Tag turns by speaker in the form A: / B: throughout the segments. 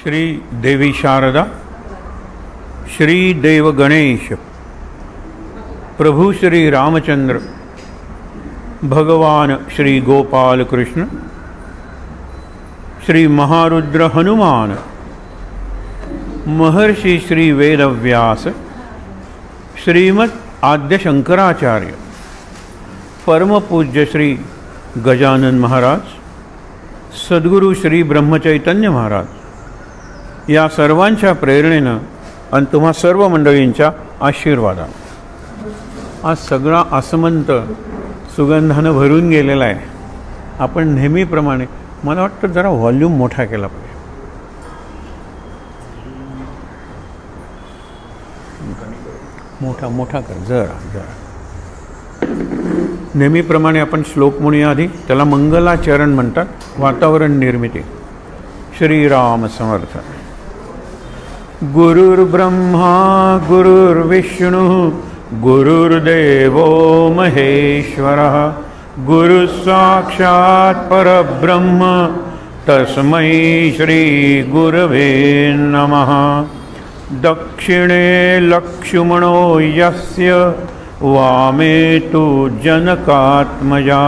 A: श्री देवी शारदा, श्री देव गणेश, प्रभु श्री रामचंद्र, भगवान श्री गोपाल कृष्ण, श्री महारुद्र हनुमान, महर्षि श्री वेदव्यास, श्रीमद् आद्य शंकराचार्य, परम पूज्य श्री गजानन महाराज, सद्गुरु श्री ब्रह्मचैतन्य महाराज या सर्वांच्या प्रेरणेनं आणि तुम्हा सर्व मंडळींच्या आशीर्वादानं आज सगळा आसमंत सुगंधानं भरून गेलेला आहे. आपण नेहमीप्रमाणे मला वाटतं जरा व्हॉल्यूम मोठा केला पाहिजे. मोठा कर जरा. नेहमीप्रमाणे आपण श्लोक म्हणूया आधी. त्याला मंगलाचरण म्हणतात. वातावरण निर्मिती. श्रीराम समर्थ. गुरुर्ब्रह्मा गुरुर्विष्णु गुरुर्देवो महेश्वरः गुरुः साक्षात् परब्रह्म तस्मै श्री गुरवे नमः. दक्षिणे लक्ष्मणो यस्य वामे तु जनकात्मजा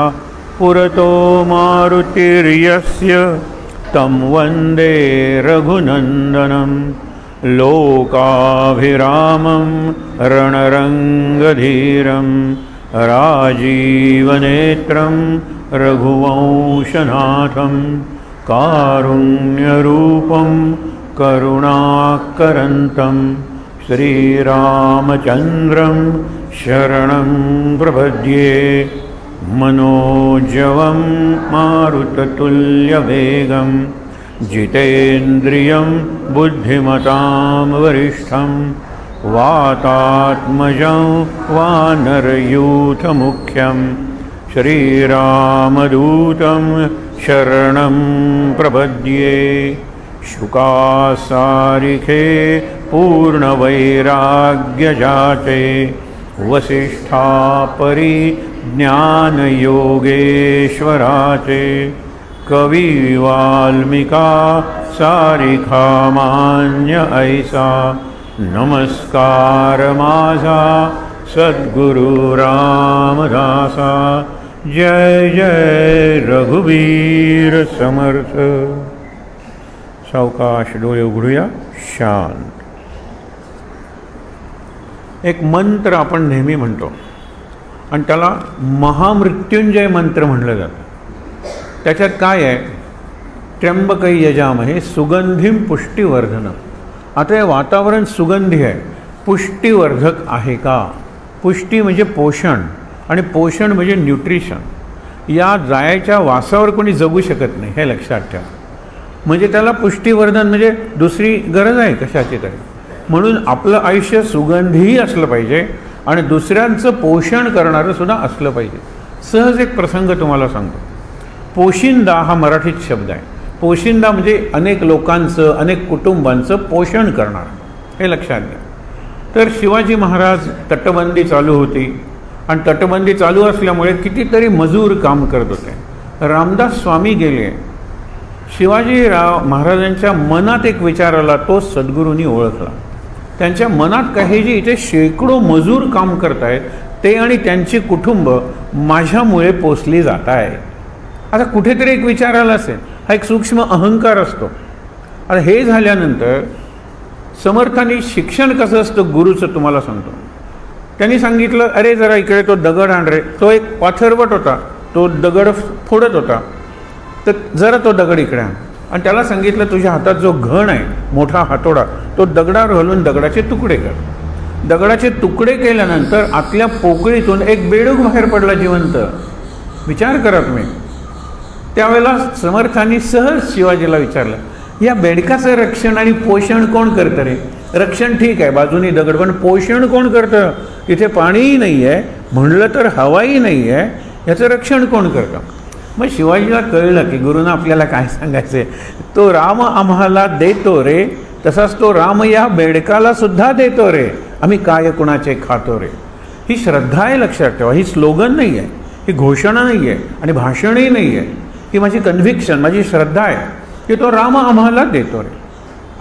A: पुरतो मारुतिर्यस्य तं वन्दे रघुनन्दनं. लोकाभिरामं रणरङ्गधीरं राजीवनेत्रं रघुवंशनाथं कारुण्यरूपं करुणाकरन्तं श्रीरामचन्द्रं शरणं प्रपद्ये. मनोजवं मारुततुल्यवेगं जितेन्द्रियं बुद्धिमतां वरिष्ठं वातात्मजं वानरयूथमुख्यं श्रीरामदूतं शरणं प्रपद्ये. शुकासारिखे पूर्णवैराग्यजाते वसिष्ठापरि ज्ञानयोगेश्वराचे कवि वाल्मीका सारिखामान्य ऐसा. नमस्कार माझा सद्गुरु रामदासा. जय जय रघुवीर समर्थ. सावकाश डोळे उघडूया. शांत. एक मंत्र आपण नेहमी म्हणतो आणि त्याला महामृत्युंजय मंत्र म्हणलं जातं. त्याच्यात काय आहे? त्र्यंबकै यजामहे सुगंधिम पुष्टिवर्धनम. आता हे वातावरण सुगंधी आहे, पुष्टिवर्धक आहे का? पुष्टी म्हणजे पोषण आणि पोषण म्हणजे न्यूट्रिशन. या जायच्या वासावर कोणी जगू शकत नाही, हे लक्षात ठेवा. म्हणजे त्याला पुष्टिवर्धन म्हणजे दुसरी गरज आहे कशाची तरी. म्हणून आपलं आयुष्य सुगंधीही असलं पाहिजे आणि दुसऱ्यांचं पोषण करणारं सुद्धा असलं पाहिजे. सहज एक प्रसंग तुम्हाला सांगतो. पोशिंदा हा मराठीत शब्द आहे. पोशिंदा म्हणजे अनेक लोकांचं, अनेक कुटुंबांचं पोषण करणार, हे लक्षात घ्या. तर शिवाजी महाराज तटबंदी चालू होती आणि तटबंदी चालू असल्यामुळे कितीतरी मजूर काम करत होते. रामदास स्वामी गेले. शिवाजी महाराजांच्या मनात एक विचार आला, तो सद्गुरूंनी ओळखला. त्यांच्या मनात काही जे इथे शेकडो मजूर काम करत आहेत ते आणि त्यांची कुटुंब माझ्यामुळे पोचली जात आहे. आता कुठेतरी एक विचार आला असेल, हा एक सूक्ष्म अहंकार असतो. आता हे झाल्यानंतर समर्थांनी शिक्षण कसं असतं गुरुचं तुम्हाला सांगतो. त्यांनी सांगितलं, अरे जरा इकडे तो दगड आण रे. तो एक पाथरवट होता, तो दगड फोडत होता, तर जरा तो दगड इकडे आण. आणि त्याला सांगितलं, तुझ्या हातात जो घण आहे मोठा हातोडा, तो दगडावर घालून दगडाचे तुकडे कर. दगडाचे तुकडे केल्यानंतर आतल्या पोकळीतून एक बेडूक बाहेर पडला जिवंत. विचार करा तुम्ही. त्यावेळेला समर्थांनी सहज शिवाजीला विचारलं, या बेडकाचं रक्षण आणि पोषण कोण करतं रे? रक्षण ठीक आहे, बाजूनी दगड, पण पोषण कोण करतं? इथे पाणीही नाही आहे, म्हणलं तर हवाही नाही आहे, याचं रक्षण कोण करतं? मग शिवाजीला कळलं की गुरुनं आपल्याला काय सांगायचं आहे. तो राम आम्हाला देतो रे, तसाच तो राम या बेडकाला सुद्धा देतो रे. आम्ही काय कुणाचे खातो रे. ही श्रद्धा आहे, लक्षात ठेवा. ही स्लोगन नाही आहे, ही घोषणा नाही आहे आणि भाषणही नाही आहे. ही माझी कन्व्हिक्शन, माझी श्रद्धा आहे की तो राम आम्हाला देतो रे.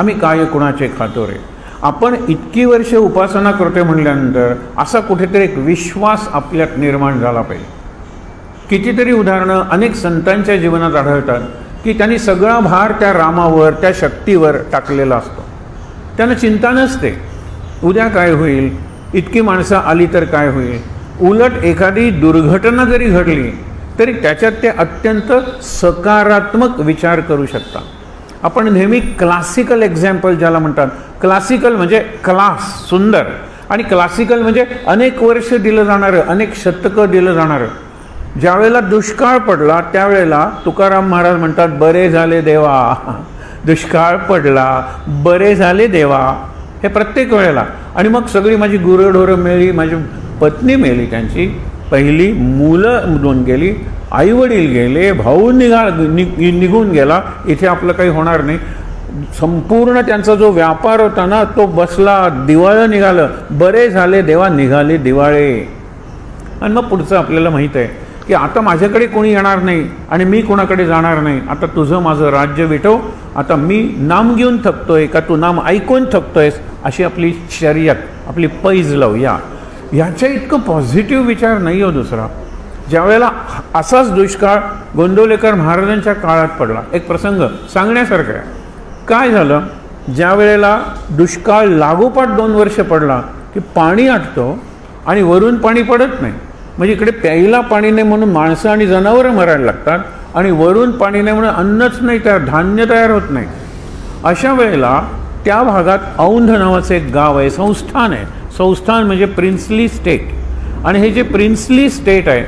A: आम्ही काय कुणाचे खातो रे. आपण इतकी वर्ष उपासना करतोय म्हटल्यानंतर असा कुठेतरी एक विश्वास आपल्यात निर्माण झाला पाहिजे. कितीतरी उदाहरणं अनेक संतांच्या जीवनात आढळतात की त्यांनी सगळा भार त्या रामावर, त्या शक्तीवर टाकलेला असतो. त्यांना चिंता नसते उद्या काय होईल, इतकी माणसं आली तर काय होईल. उलट एखादी दुर्घटना जरी घडली तरी त्याच्यात ते अत्यंत सकारात्मक विचार करू शकतात. आपण नेहमी क्लासिकल एक्झाम्पल ज्याला म्हणतात, क्लासिकल म्हणजे क्लास सुंदर, आणि क्लासिकल म्हणजे अनेक वर्ष दिलं जाणारं, अनेक शतकं दिलं जाणारं. ज्यावेळेला दुष्काळ पडला त्यावेळेला तुकाराम महाराज म्हणतात, बरे झाले देवा. दुष्काळ पडला, बरे झाले देवा, हे प्रत्येक वेळेला. आणि मग सगळी माझी गुरंढोरं मेली, माझी पत्नी मेली, त्यांची पहिली मुलं 2 गेली, आईवडील गेले, भाऊ निघून गेला, इथे आपलं काही होणार नाही. संपूर्ण त्यांचा जो व्यापार होता ना तो बसला, दिवाळं निघालं, बरे झाले देवा, निघाले दिवाळे. आणि मग पुढचं आपल्याला माहीत आहे की आता माझ्याकडे कोणी येणार नाही आणि मी कोणाकडे जाणार नाही. आता तुझं माझं राज्य विठव, आता मी नाम घेऊन थकतोय का तू नाम ऐकून थकतोयस, अशी आपली शर्यत, आपली पैज लावूया. ह्याच्या इतकं पॉझिटिव्ह विचार नाही हो दुसरा. ज्यावेळेला असाच दुष्काळ गोंदवलेकर महाराजांच्या काळात पडला, एक प्रसंग सांगण्यासारखा आहे. काय झालं, ज्या वेळेला दुष्काळ लागोपाठ 2 वर्ष पडला की पाणी आटतो आणि वरून पाणी पडत नाही. म्हणजे इकडे प्यायला पाणी नाही म्हणून माणसं आणि जनावरं मरायला लागतात, आणि वरून पाणी नाही म्हणून अन्नच नाही तयार, धान्य तयार होत नाही. अशा वेळेला त्या भागात औंध नावाचं एक गाव आहे, संस्थान आहे. संस्थान म्हणजे प्रिन्सली स्टेट. आणि हे जे प्रिन्सली स्टेट आहे,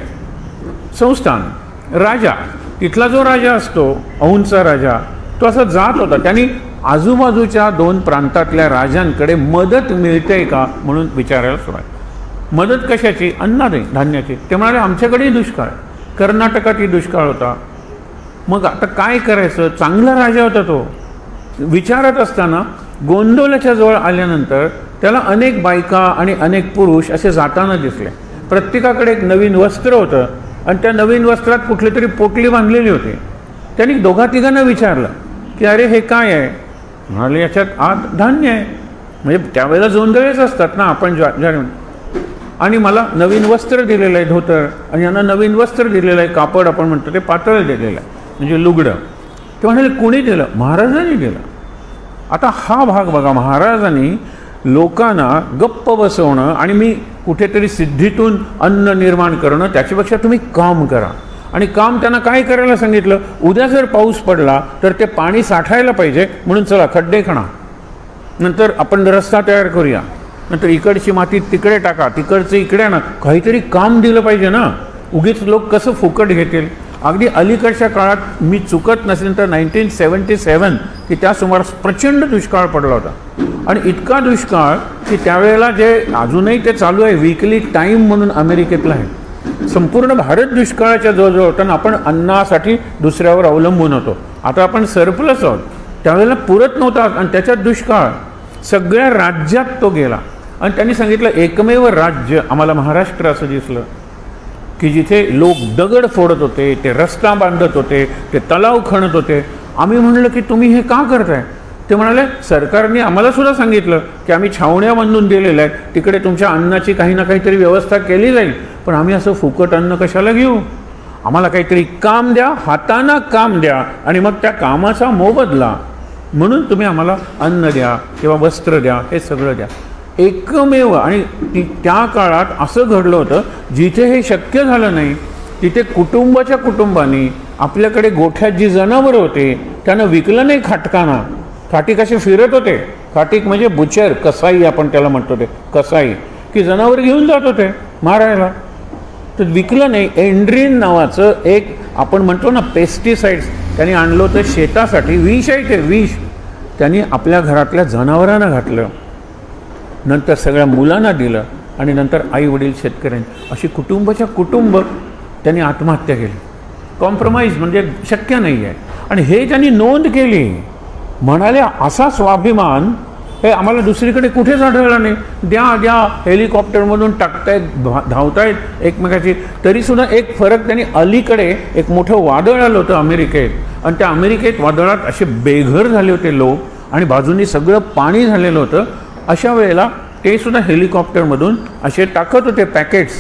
A: संस्थान, राजा, तिथला जो राजा असतो, औंधचा राजा, तो असा जात होता. त्यांनी आजूबाजूच्या 2 प्रांतातल्या राजांकडे मदत मिळते का म्हणून विचारायला सुरुवात. मदत कशाची? अन्नाची, धान्याची. ते म्हणाले आमच्याकडेही दुष्काळ, कर्नाटकातही दुष्काळ होता. मग आता काय करायचं? चांगला राजा होता तो. विचारत असताना गोंदवल्याच्या जवळ आल्यानंतर त्याला अनेक बायका आणि अनेक पुरुष असे जाताना दिसले. प्रत्येकाकडे एक नवीन वस्त्र होतं आणि त्या नवीन वस्त्रात कुठली तरी पोटली बांधलेली होती. त्यांनी 2-3 विचारलं की अरे हे काय आहे? म्हणाले याच्यात आत धान्य आहे. म्हणजे त्यावेळेला जोंधळेच असतात ना आपण आणि मला नवीन वस्त्र दिलेलं आहे, धोतर, आणि यांना नवीन वस्त्र दिलेलं आहे, कापड आपण म्हणतो ते पातळ दिलेलं आहे, म्हणजे लुगडं. ते म्हणाले कोणी दिलं? महाराजांनी दिलं. आता हा भाग बघा, महाराजांनी लोकांना गप्प बसवणं आणि मी कुठेतरी सिद्धीतून अन्न निर्माण करणं, त्याच्यापेक्षा तुम्ही काम करा. आणि काम त्यांना काय करायला सांगितलं? उद्या जर पाऊस पडला तर ते पाणी साठायला पाहिजे, म्हणून चला खड्डे खणा, नंतर आपण रस्ता तयार करूया, नंतर इकडची माती तिकडे टाका, तिकडचं इकडे ना, काहीतरी काम दिलं पाहिजे ना. उगीच लोक कसं फुकट घेतील. अगदी अलीकडच्या काळात मी चुकत नसेल तर 1977 की त्या सुमारास प्रचंड दुष्काळ पडला होता. आणि इतका दुष्काळ की त्यावेळेला जे अजूनही ते चालू आहे, वीकली टाईम म्हणून अमेरिकेतला आहे, संपूर्ण भारत दुष्काळाच्या जवळजवळ होताना आपण अन्नासाठी दुसऱ्यावर अवलंबून होतो. आता आपण सरप्लस आहोत, त्यावेळेला पुरत नव्हता आणि त्याच्यात दुष्काळ. सगळ्या राज्यात तो गेला आणि त्यांनी सांगितलं एकमेव राज्य आम्हाला महाराष्ट्र असं दिसलं की जिथे लोक दगड फोडत होते, ते रस्ता बांधत होते, ते तलाव खणत होते. आम्ही म्हणलं की तुम्ही हे का करताय? ते म्हणाले सरकारने आम्हाला सुद्धा सांगितलं की आम्ही छावण्या बांधून दिलेल्या आहेत, तिकडे तुमच्या अन्नाची काही ना काहीतरी व्यवस्था केली जाईल, पण आम्ही असं फुकट अन्न कशाला घेऊ? आम्हाला काहीतरी काम द्या, हाताना काम द्या, आणि मग त्या कामाचा मोबदला म्हणून तुम्ही आम्हाला अन्न द्या किंवा वस्त्र द्या, हे सगळं द्या. एकमेव. आणि त्या काळात असं घडलं होतं जिथे हे शक्य झालं नाही तिथे कुटुंबाच्या कुटुंबांनी आपल्याकडे गोठ्यात जी जनावरं होते त्यांना विकलं नाही खाटकाना. खाटी कसे फिरत होते, खाटीक म्हणजे बुचर, कसाई आपण त्याला म्हणतो, ते कसाई की जनावर घेऊन जात होते मारायला, तर विकलं नाही. एंड्रीन नावाचं एक आपण म्हणतो ना पेस्टिसाइड्स त्यांनी आणलं होतं शेतासाठी, विष आहे ते विष, त्यांनी आपल्या घरातल्या जनावरांना घातलं, नंतर सगळ्या मुलांना दिलं, आणि नंतर आई वडील शेतकऱ्यांनी, अशी कुटुंबाच्या कुटुंब त्यांनी आत्महत्या केली. कॉम्प्रोमाइज म्हणजे शक्य नाही आहे. आणि हे त्यांनी नोंद केली. म्हणाले असा स्वाभिमान हे आम्हाला दुसरीकडे कुठेच आढळलं नाही. द्या द्या, हेलिकॉप्टरमधून टाकतायत, धावतायत एकमेकाची. तरीसुद्धा एक फरक, त्यांनी अलीकडे एक मोठं वादळ आलं होतं अमेरिकेत, आणि त्या अमेरिकेत वादळात असे बेघर झाले होते लोक, आणि बाजूनी सगळं पाणी झालेलं होतं. अशा वेळेला ते सुद्धा हेलिकॉप्टरमधून असे टाकत होते पॅकेट्स.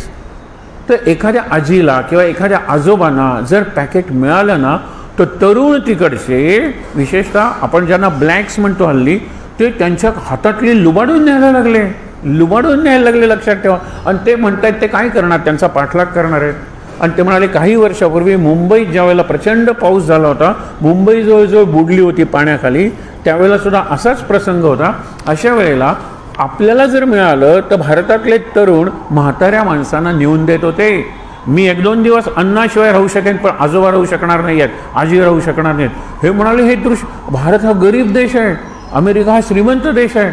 A: तर एखाद्या आजीला किंवा एखाद्या आजोबांना जर पॅकेट मिळालं ना, तर तरुण तिकडचे, विशेषतः आपण ज्यांना ब्लॅक्स म्हणतो हल्ली, ते त्यांच्या हातातली लुबाडून न्यायला लागले, लक्षात ठेवा. आणि ते म्हणतात ते काय करणार, त्यांचा पाठलाग करणार आहेत. आणि ते म्हणाले काही वर्षापूर्वी मुंबईत ज्या वेळेला प्रचंड पाऊस झाला होता, मुंबई जवळजवळ बुडली होती पाण्याखाली, त्यावेळेला सुद्धा असाच प्रसंग होता. अशा वेळेला आपल्याला जर मिळालं तर भारतातले तरुण म्हाताऱ्या माणसांना नेऊन देत होते. मी 1-2 दिवस अन्नाशिवाय राहू शकेन, पण आजोबा राहू शकणार नाही आहेत, आजी राहू शकणार नाहीत. हे म्हणाले हे दृश्य, भारत हा गरीब देश आहे, अमेरिका हा श्रीमंत देश आहे.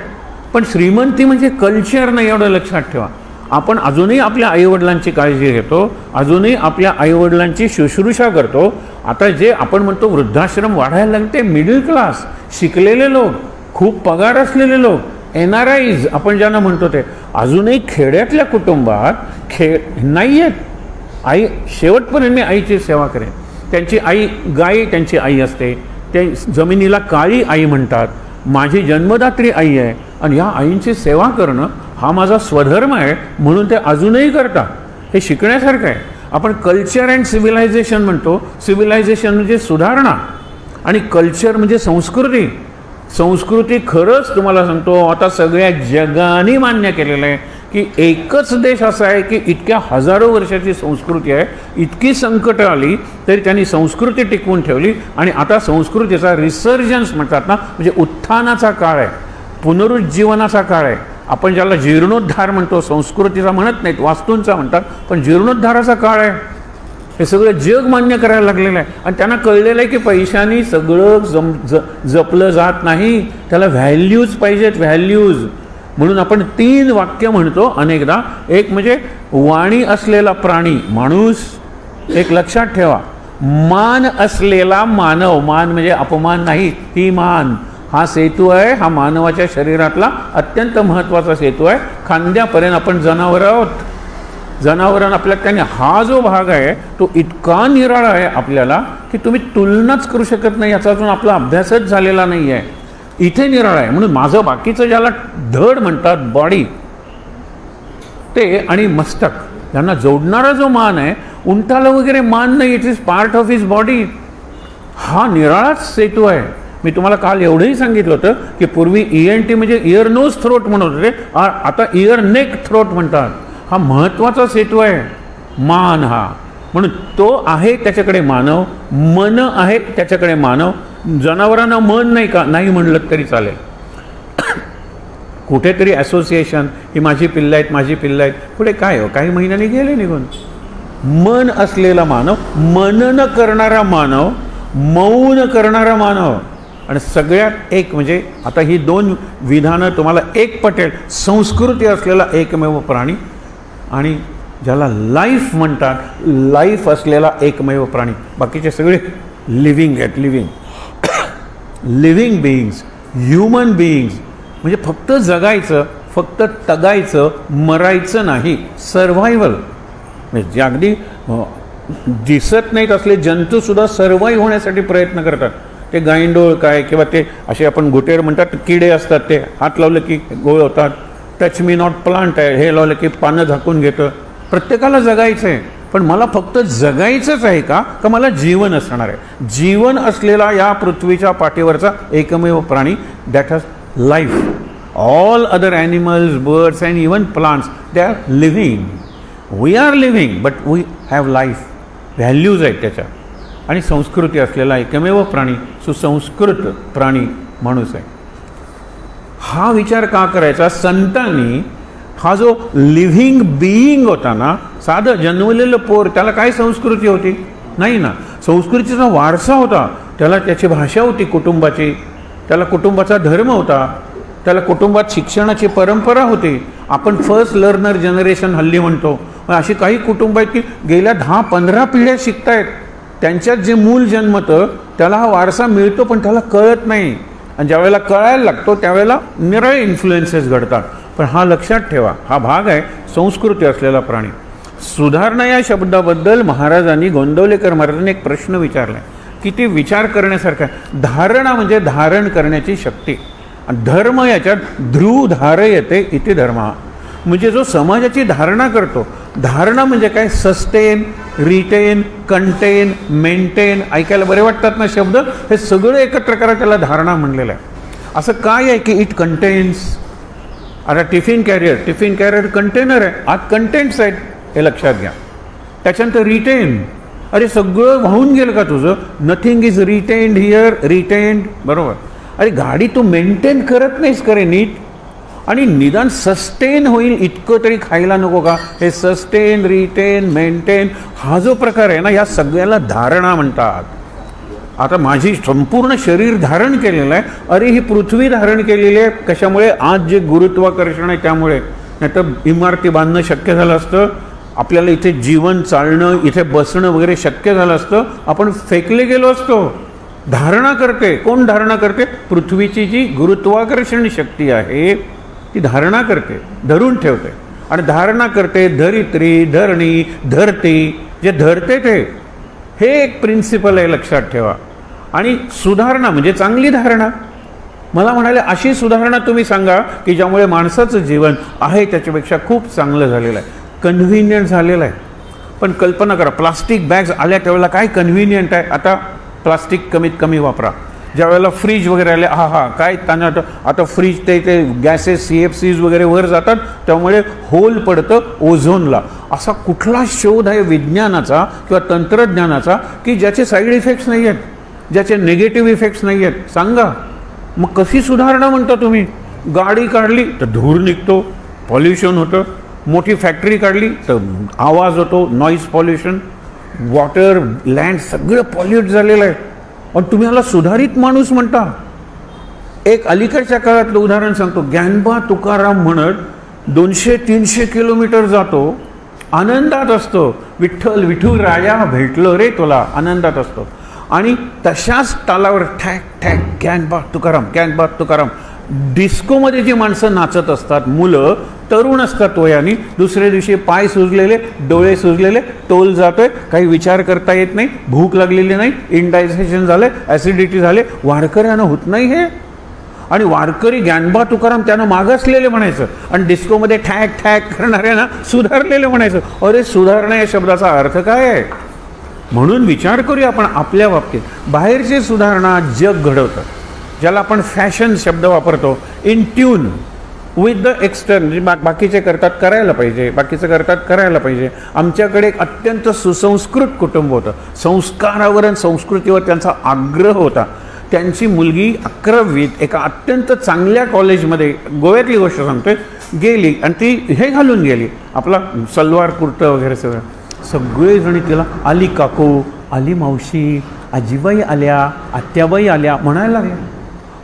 A: पण श्रीमंती म्हणजे कल्चर नाही, एवढं लक्षात ठेवा. आपण अजूनही आपल्या आईवडिलांची काळजी घेतो, अजूनही आपल्या आईवडिलांची शुश्रूषा करतो. आता जे आपण म्हणतो वृद्धाश्रम वाढायला लागते, मिडल क्लास, शिकलेले लोक, खूप पगार असलेले लोक, NRIs आपण ज्यांना म्हणतो, ते अजूनही खेड्यातल्या कुटुंबात नाही आहेत. आई शेवटपर्यंत मी आईची सेवा करेन. त्यांची आई गाय, त्यांची आई असते, ते जमिनीला काळी आई म्हणतात. माझी जन्मदात्री आई आहे आणि या आईंची सेवा करणं हा माझा स्वधर्म आहे, म्हणून ते अजूनही करतात. हे शिकण्यासारखं आहे. आपण कल्चर अँड सिव्हिलायझेशन म्हणतो. सिव्हिलायझेशन म्हणजे सुधारणा आणि कल्चर म्हणजे संस्कृती. संस्कृती खरंच तुम्हाला सांगतो, आता सगळ्या जगाने मान्य केलेलं आहे की एकच देश असा आहे की इतक्या हजारो वर्षाची संस्कृती आहे, इतकी संकटं आली तरी त्यांनी संस्कृती टिकवून ठेवली. आणि आता संस्कृतीचा रिसर्जन्स म्हणतात ना, म्हणजे उत्थानाचा काळ आहे, पुनरुज्जीवनाचा काळ आहे. आपण ज्याला जीर्णोद्धार म्हणतो, संस्कृतीचा म्हणत नाहीत, वास्तूंचा म्हणतात, पण जीर्णोद्धाराचा काळ आहे. हे सगळं जग मान्य करायला लागलेलं आहे. आणि त्यांना कळलेलं आहे की पैशाने सगळं जपलं जात नाही, त्याला व्हॅल्यूज पाहिजेत, व्हॅल्यूज. म्हणून आपण 3 वाक्य म्हणतो अनेकदा. एक म्हणजे वाणी असलेला प्राणी माणूस, एक लक्षात ठेवा, मान असलेला मानव. मान म्हणजे अपमान नाही, ही मान. हा सेतू आहे, हा मानवाच्या शरीरातला अत्यंत महत्त्वाचा सेतू आहे. खांद्यापर्यंत आपण जनावर आहोत. जनावरांना आपल्याला त्याने हा जो भाग आहे तो इतका निराळा आहे आपल्याला की तुम्ही तुलनाच करू शकत नाही. याचा अजून आपला अभ्यासच झालेला नाही आहे. इथे निराळा आहे. म्हणून माझं बाकीचं ज्याला धड म्हणतात, बॉडी, ते आणि मस्तक यांना जोडणारा जो मान आहे, उंटाला वगैरे मान नाही, it is part of his body. हा निराळाच सेतू आहे. मी तुम्हाला काल एवढंही सांगितलं होतं की पूर्वी ENT म्हणजे इयर नोज थ्रोट म्हणत होते, आता इयर नेक थ्रोट म्हणतात. हा महत्त्वाचा सेतू आहे मान हा. म्हणून तो आहे त्याच्याकडे मानव, मन आहे त्याच्याकडे मानव. जनावरांना मन नाही का, नाही म्हणलं तरी चालेल. कुठेतरी असोसिएशन, ही माझी पिल्लं आहेत, माझी पिल्लं आहेत, पुढे काय हो, काही महिन्यांनी गेले निघून. मन असलेला मानव, मनन करणारा मानव, मौन करणारा मानव. आणि सगळ्यात एक म्हणजे आता ही 2 विधानं तुम्हाला एक पटेल. संस्कृती असलेला एकमेव प्राणी आणि ज्याला लाईफ म्हणतात, लाईफ असलेला एकमेव प्राणी. बाकीचे सगळे लिव्हिंग आहेत, लिव्हिंग बीइंग्स, ह्युमन बीइंग्स. म्हणजे फक्त जगायचं, फक्त तगायचं, मरायचं नाही, सर्व्हायव्हल. म्हणजे जे अगदी दिसत नाहीत असले जंतूसुद्धा सर्व्हाइव्ह होण्यासाठी प्रयत्न करतात. ते गायंडोळ काय किंवा ते असे आपण घुटेर म्हणतात, किडे असतात, ते हात लावलं की गोळ होतात. टच मी नॉट प्लांट आहे, हे लावलं की पानं झाकून घेतं. प्रत्येकाला जगायचं आहे, पण मला फक्त जगायचंच आहे का मला जीवन असणार आहे? जीवन असलेला या पृथ्वीच्या पाठीवरचा एकमेव प्राणी, that has life. All other animals, birds and even plants, they are living. We are living but we have life. Values आहेत त्याच्या. आणि संस्कृती असलेला एकमेव प्राणी, सुसंस्कृत प्राणी माणूस आहे. हा विचार का करायचा? संतांनी हा जो लिव्हिंग बीइंग होता ना, साधं जन्मलेलं पोर, त्याला काय संस्कृती होती? नाही ना. संस्कृतीचा वारसा होता, त्याला त्याची भाषा होती कुटुंबाची, त्याला कुटुंबाचा धर्म होता, त्याला कुटुंबात शिक्षणाची परंपरा होती. आपण फर्स्ट लर्नर जनरेशन हल्ली म्हणतो. अशी काही कुटुंब आहेत की गेल्या 10-15 पिढ्या शिकतायत. त्यांच्यात जे मूल जन्मतं त्याला हा वारसा मिळतो, पण त्याला कळत नाही. आणि ज्यावेळेला कळायला लागतो त्यावेळेला निराळे इन्फ्लुएन्सेस घडतात. पण हा लक्षात ठेवा, हा भाग आहे संस्कृती असलेला प्राणी. सुधारणा या शब्दाबद्दल महाराजांनी, गोंदवलेकर महाराजांनी एक प्रश्न विचारला. किती विचार करण्यासारखं आहे. धारणा म्हणजे धारण करण्याची शक्ती. धर्म याच्यात ध्रुव धारयते इति धर्म, म्हणजे जो समाजाची धारणा करतो. धारणा म्हणजे काय? Sustain, retain, contain, maintain. ऐकायला बरे वाटतात ना शब्द, हे सगळं एकत्र करा, त्याला धारणा म्हणलेलं आहे. असं काय आहे की इट कंटेन्स. आता टिफिन कॅरियर कंटेनर आहे, आत कंटेंट्स आहेत, हे लक्षात घ्या. त्याच्यानंतर रिटेन, अरे सगळं वाहून गेलं का तुझं? Nothing is retained here, retained, बरोबर. अरे गाडी तू मेंटेन करत नाहीस करे नीट, आणि निदान सस्टेन होईल इतकं तरी खायला नको का? हे सस्टेन, रिटेन, मेंटेन हा जो प्रकार आहे ना, या सगळ्याला धारणा म्हणतात. आता माझी संपूर्ण शरीर धारण केलेलं आहे. अरे ही पृथ्वी धारण केलेली आहे. कशामुळे? आज जे गुरुत्वाकर्षण आहे त्यामुळे. नाही तर इमारती बांधणं शक्य झालं असतं, आपल्याला इथे जीवन चालणं, इथे बसणं वगैरे शक्य झालं असतं, आपण फेकले गेलो असतो. धारणा करते. कोण धारणा करते? पृथ्वीची जी गुरुत्वाकर्षण शक्ती आहे ती धारणा करते, धरून ठेवते. आणि धारणा करते धरित्री, धरणी, धरती, जे धरते ते. हे एक प्रिन्सिपल आहे, लक्षात ठेवा. आणि सुधारणा म्हणजे चांगली धारणा. मला म्हणाले अशी सुधारणा तुम्ही सांगा की ज्यामुळे माणसाचं जीवन आहे त्याच्यापेक्षा खूप चांगलं झालेलं आहे, कन्व्हिनियंट झालेलं आहे. पण कल्पना करा, प्लास्टिक बॅग्स आल्या त्यावेळेला काय कन्व्हिनियंट आहे. आता प्लास्टिक कमीत कमी वापरा. ज्या वेळेला फ्रीज वगैरे आले, काय त्यांना आता फ्रीज ते गॅसेस CFCs वगैरे वर जातात, त्यामुळे होल पडतं ओझोनला. असा कुठला शोध आहे विज्ञानाचा किंवा तंत्रज्ञानाचा की ज्याचे साईड इफेक्ट्स नाही आहेत, ज्याचे निगेटिव्ह इफेक्ट्स नाही आहेत? सांगा. मग कशी सुधारणा म्हणता तुम्ही? गाडी काढली तर धूर निघतो, पॉल्युशन होतं. मोठी फॅक्टरी काढली तर आवाज होतो, नॉईज पॉल्युशन. वॉटर, लँड सगळं पॉल्यूट झालेलं आहे. पण तुम्ही याला सुधारित माणूस म्हणता. एक अलीकडच्या काळातलं उदाहरण सांगतो. ज्ञानबा तुकाराम म्हणत 200-300 किलोमीटर जातो, आनंदात असतो. विठ्ठल विठू राया भेटलो रे तुला, आनंदात असतो. आणि तशाच तालावर ठॅक ठॅक ज्ञानबा तुकाराम. डिस्कोमध्ये जी माणसं नाचत असतात, मुलं तरुण असतात वयाने, दुसऱ्या दिवशी पाय सुजलेले, डोळे सुजलेले, तोल जातोय, काही विचार करता येत नाही, भूक लागलेली नाही, इंडायजेशन झालंय, ॲसिडिटी झाले. वारकऱ्यानं होत नाही हे. आणि वारकरी ज्ञानबा तुकाराम त्यांना मागासलेले म्हणायचं, आणि डिस्कोमध्ये ठॅक ठॅक करणाऱ्यांना सुधारलेले म्हणायचं. अरे सुधारणा या शब्दाचा अर्थ काय आहे? म्हणून विचार करूया आपण आपल्या बाबतीत. बाहेरची सुधारणा जग घडवतं, ज्याला आपण फॅशन शब्द वापरतो. In tune with the extern. बाकीचे करतात करायला पाहिजे. आमच्याकडे एक अत्यंत सुसंस्कृत कुटुंब होतं. संस्कारावर आणि संस्कृतीवर त्यांचा आग्रह होता. त्यांची मुलगी 11वीत एका अत्यंत चांगल्या कॉलेजमध्ये, गोव्यातली गोष्ट सांगतोय, गेली आणि ती हे घालून गेली, आपला सलवार कुर्ता वगैरे सगळं. सगळेजणी तिला आली काकू, आली मावशी, आजीबाई आल्या, आत्याबाई आल्या म्हणायला लागल्या.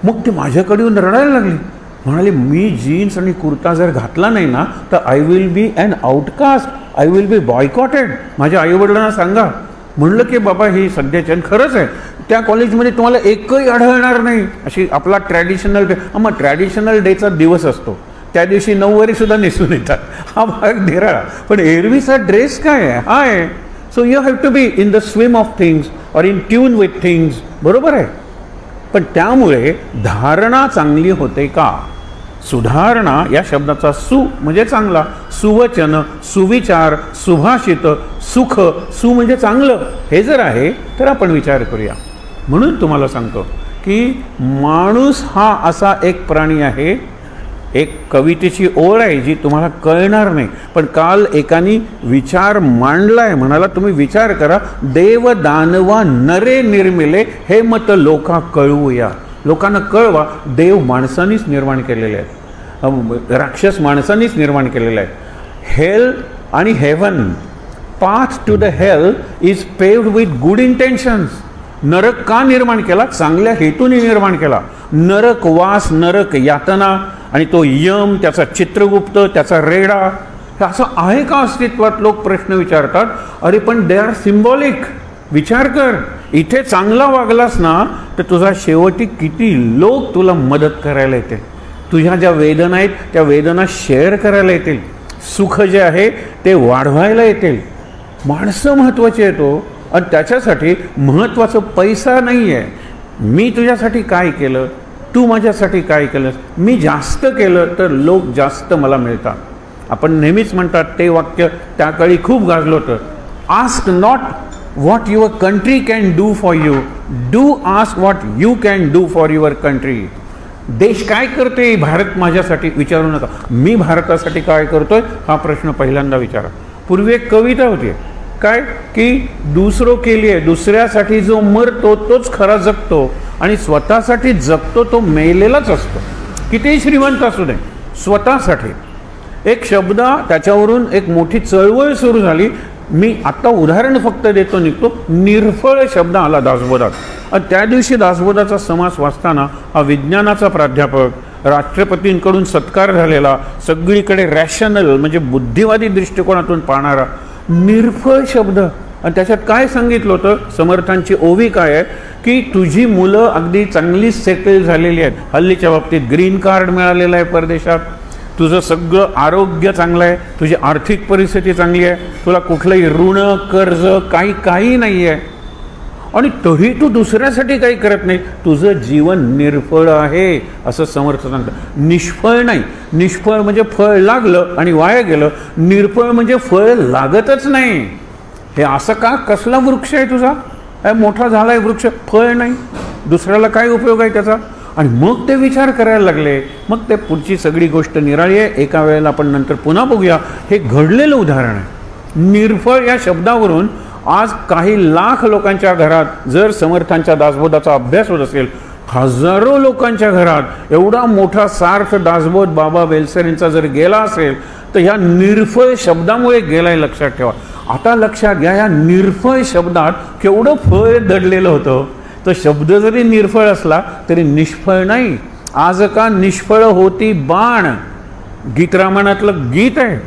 A: मग ती माझ्याकडे येऊन रडायला लागली. म्हणाली, मी जीन्स आणि कुर्ता जर घातला नाही ना तर I will be an outcast, I will be boycotted. माझ्या आईवडिलांना सांगा. म्हणलं की बाबा ही सध्याच्या खरंच आहे, त्या कॉलेजमध्ये तुम्हाला एकही आढळणार नाही अशी आपला ट्रॅडिशनल डे. मग ट्रॅडिशनल डेचा दिवस असतो, त्या दिवशी नऊवारीसुद्धा नेसून येतात, हा भाग निराळा. पण एरवीचा ड्रेस काय आहे? हा आहे. So you have to be in the swim of things or in tune with things. बरोबर आहे. पण त्यामुळे धारणा चांगली होते का? सुधारणा या शब्दाचा सु म्हणजे चांगला, सुवचन, सुविचार, सुभाषित, सुख. सु म्हणजे चांगलं. हे जर आहे तर आपण विचार करूया. म्हणून तुम्हाला सांगतो की माणूस हा असा एक प्राणी आहे. एक कवितेची ओळ आहे जी तुम्हाला कळणार नाही, पण काल एकानी विचार मांडलाय. म्हणाला तुम्ही विचार करा. देव दानवा नरे निर्मिले, हे मत लोका कळवूया. लोकांना कळवा, देव माणसांनीच निर्माण केलेले आहेत, राक्षस माणसांनीच निर्माण केलेले आहेत. हेल आणि heaven, path to the hell is paved with good intentions. नरक का निर्माण केला? चांगल्या हेतूने निर्माण केला. नरक वास, नरक यातना, आणि तो यम, त्याचा चित्रगुप्त, त्याचा रेडा, हे असं आहे का अस्तित्वात? लोक प्रश्न विचारतात. अरे पण दे आर सिम्बॉलिक. विचार कर, इथे चांगला वागलास ना तर तुझा शेवटी किती लोक तुला मदत करायला येतील, तुझ्या ज्या वेदना आहेत त्या वेदना शेअर करायला येतील, सुख जे आहे ते वाढवायला येतील. माणसं महत्त्वाची आहे. तो आणि त्याच्यासाठी महत्त्वाचं पैसा नाही आहे, मी तुझ्यासाठी काय केलं, तू माझ्यासाठी काय केलंस. मी जास्त केलं तर लोक जास्त मला मिळतात. आपण नेहमीच म्हणतात ते वाक्य त्या काळी खूप गाजलं होतं, ask not what your country can do for you, do ask what you can do for your country. देश काय करते भारत माझ्यासाठी विचारू नका, मी भारतासाठी काय करतोय हा प्रश्न पहिल्यांदा विचारा. पूर्वी एक कविता होती काय की दुसरो के लिए, दुसऱ्यासाठी जो मरतो तोच खरा जगतो आणि स्वतःसाठी जगतो तो मेलेलाच असतो. कितीही श्रीमंत असू दे, स्वतःसाठी. एक शब्द त्याच्यावरून एक मोठी चळवळ सुरू झाली. मी आत्ता उदाहरण फक्त देतो निघतो. निर्फळ शब्द आला दासबोधात. आणि त्या दिवशी दासबोधाचा समास वाचताना हा विज्ञानाचा प्राध्यापक, राष्ट्रपतींकडून सत्कार झालेला, सगळीकडे रॅशनल म्हणजे बुद्धिवादी दृष्टिकोनातून पाहणारा निर्फळ शब्द. आणि त्याच्यात काय सांगितलं होतं, समर्थांची ओवी काय आहे की तुझी मुलं अगदी चांगली सेटल झालेली आहेत, हल्लीच्या बाबतीत ग्रीन कार्ड मिळालेलं आहे परदेशात, तुझं सगळं आरोग्य चांगलं आहे, तुझी आर्थिक परिस्थिती चांगली आहे, तुला कुठलंही ऋण कर्ज काही नाही आहे, आणि तरी तू दुसऱ्यासाठी काही करत नाही, तुझं जीवन निर्फळ आहे असं समर्थ सांगतं. निष्फळ नाही, निष्फळ म्हणजे फळ लागलं आणि वाया गेलं, निर्फळ म्हणजे फळ लागतच नाही. हे असं का, कसला वृक्ष आहे तुझा, मोठा झाला आहे वृक्ष, फळ नाही, दुसऱ्याला काय उपयोग आहे त्याचा. आणि मग ते विचार करायला लागले. मग ते पुढची सगळी गोष्ट निराळी आहे, एका वेळेला आपण नंतर पुन्हा बघूया. हे घडलेलं उदाहरण आहे. निर्फळ या शब्दावरून आज काही लाख लोकांच्या घरात जर समर्थांच्या दासबोधाचा अभ्यास होत असेल, हजारो लोकांच्या घरात एवढा मोठा सार्थ दासबोध बाबा बेलसर यांचा जर गेला असेल तर ह्या निर्फळ शब्दामुळे गेलाय, लक्षात ठेवा. आता लक्षात घ्या, या निर्फळ शब्दात केवढं फळ दडलेलं होतं. तो शब्द जरी निर्फळ असला तरी निष्फळ नाही. आज का निष्फळ होती बाण, गीत रामायणातलं गीत आहे.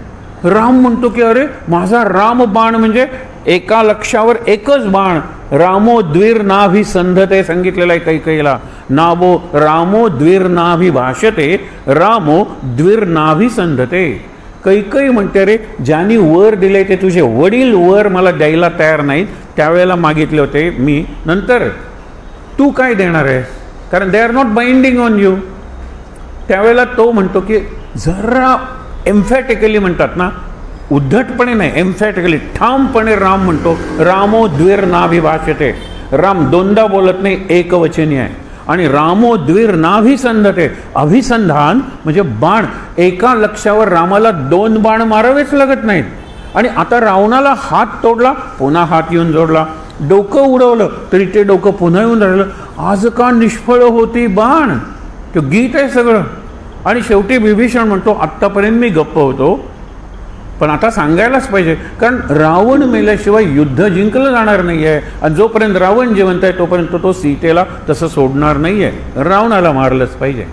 A: राम म्हणतो की अरे माझा राम बाण म्हणजे एका लक्षावर एकच बाण, रामो द्विर नाभी संधते सांगितलेलं आहे कैकेयीला. नाभो रामो द्विर नाभी भाषते, रामो द्विर नाभी संधते. कैकेयी म्हणते रे ज्यांनी वर दिले ते तुझे वडील वर मला द्यायला तयार नाहीत, त्यावेळेला मागितले होते मी, नंतर तू काय देणार आहे, कारण they are not binding on you. त्यावेळेला तो म्हणतो की जरा एम्फॅटिकली म्हणतात ना, उद्धटपणे नाही, एम्फॅटिकली ठामपणे राम म्हणतो, रामो द्विर नाभी भाषते. राम दोनदा बोलत नाही, एकवचनी आहे. आणि रामो द्विर नाभी संधते, अभिसंधान म्हणजे बाण. एका लक्षावर रामाला 2 बाण मारावेच लागत नाहीत. आणि आता रावणाला हात तोडला, पुन्हा हात येऊन जोडला, डोकं उडवलं तरी ते डोकं पुन्हा येऊन राहिलं. आज का निष्फळ होती बाण, तो गीत आहे सगळं. आणि शेवटी विभीषण म्हणतो आत्तापर्यंत मी गप्प होतो पण आता सांगायलाच पाहिजे, कारण रावण मेल्याशिवाय युद्ध जिंकलं जाणार नाही आहे. आणि जोपर्यंत रावण जिवंत आहे तोपर्यंत तो सीतेला तसं सोडणार नाही आहे, रावणाला मारलंच पाहिजे.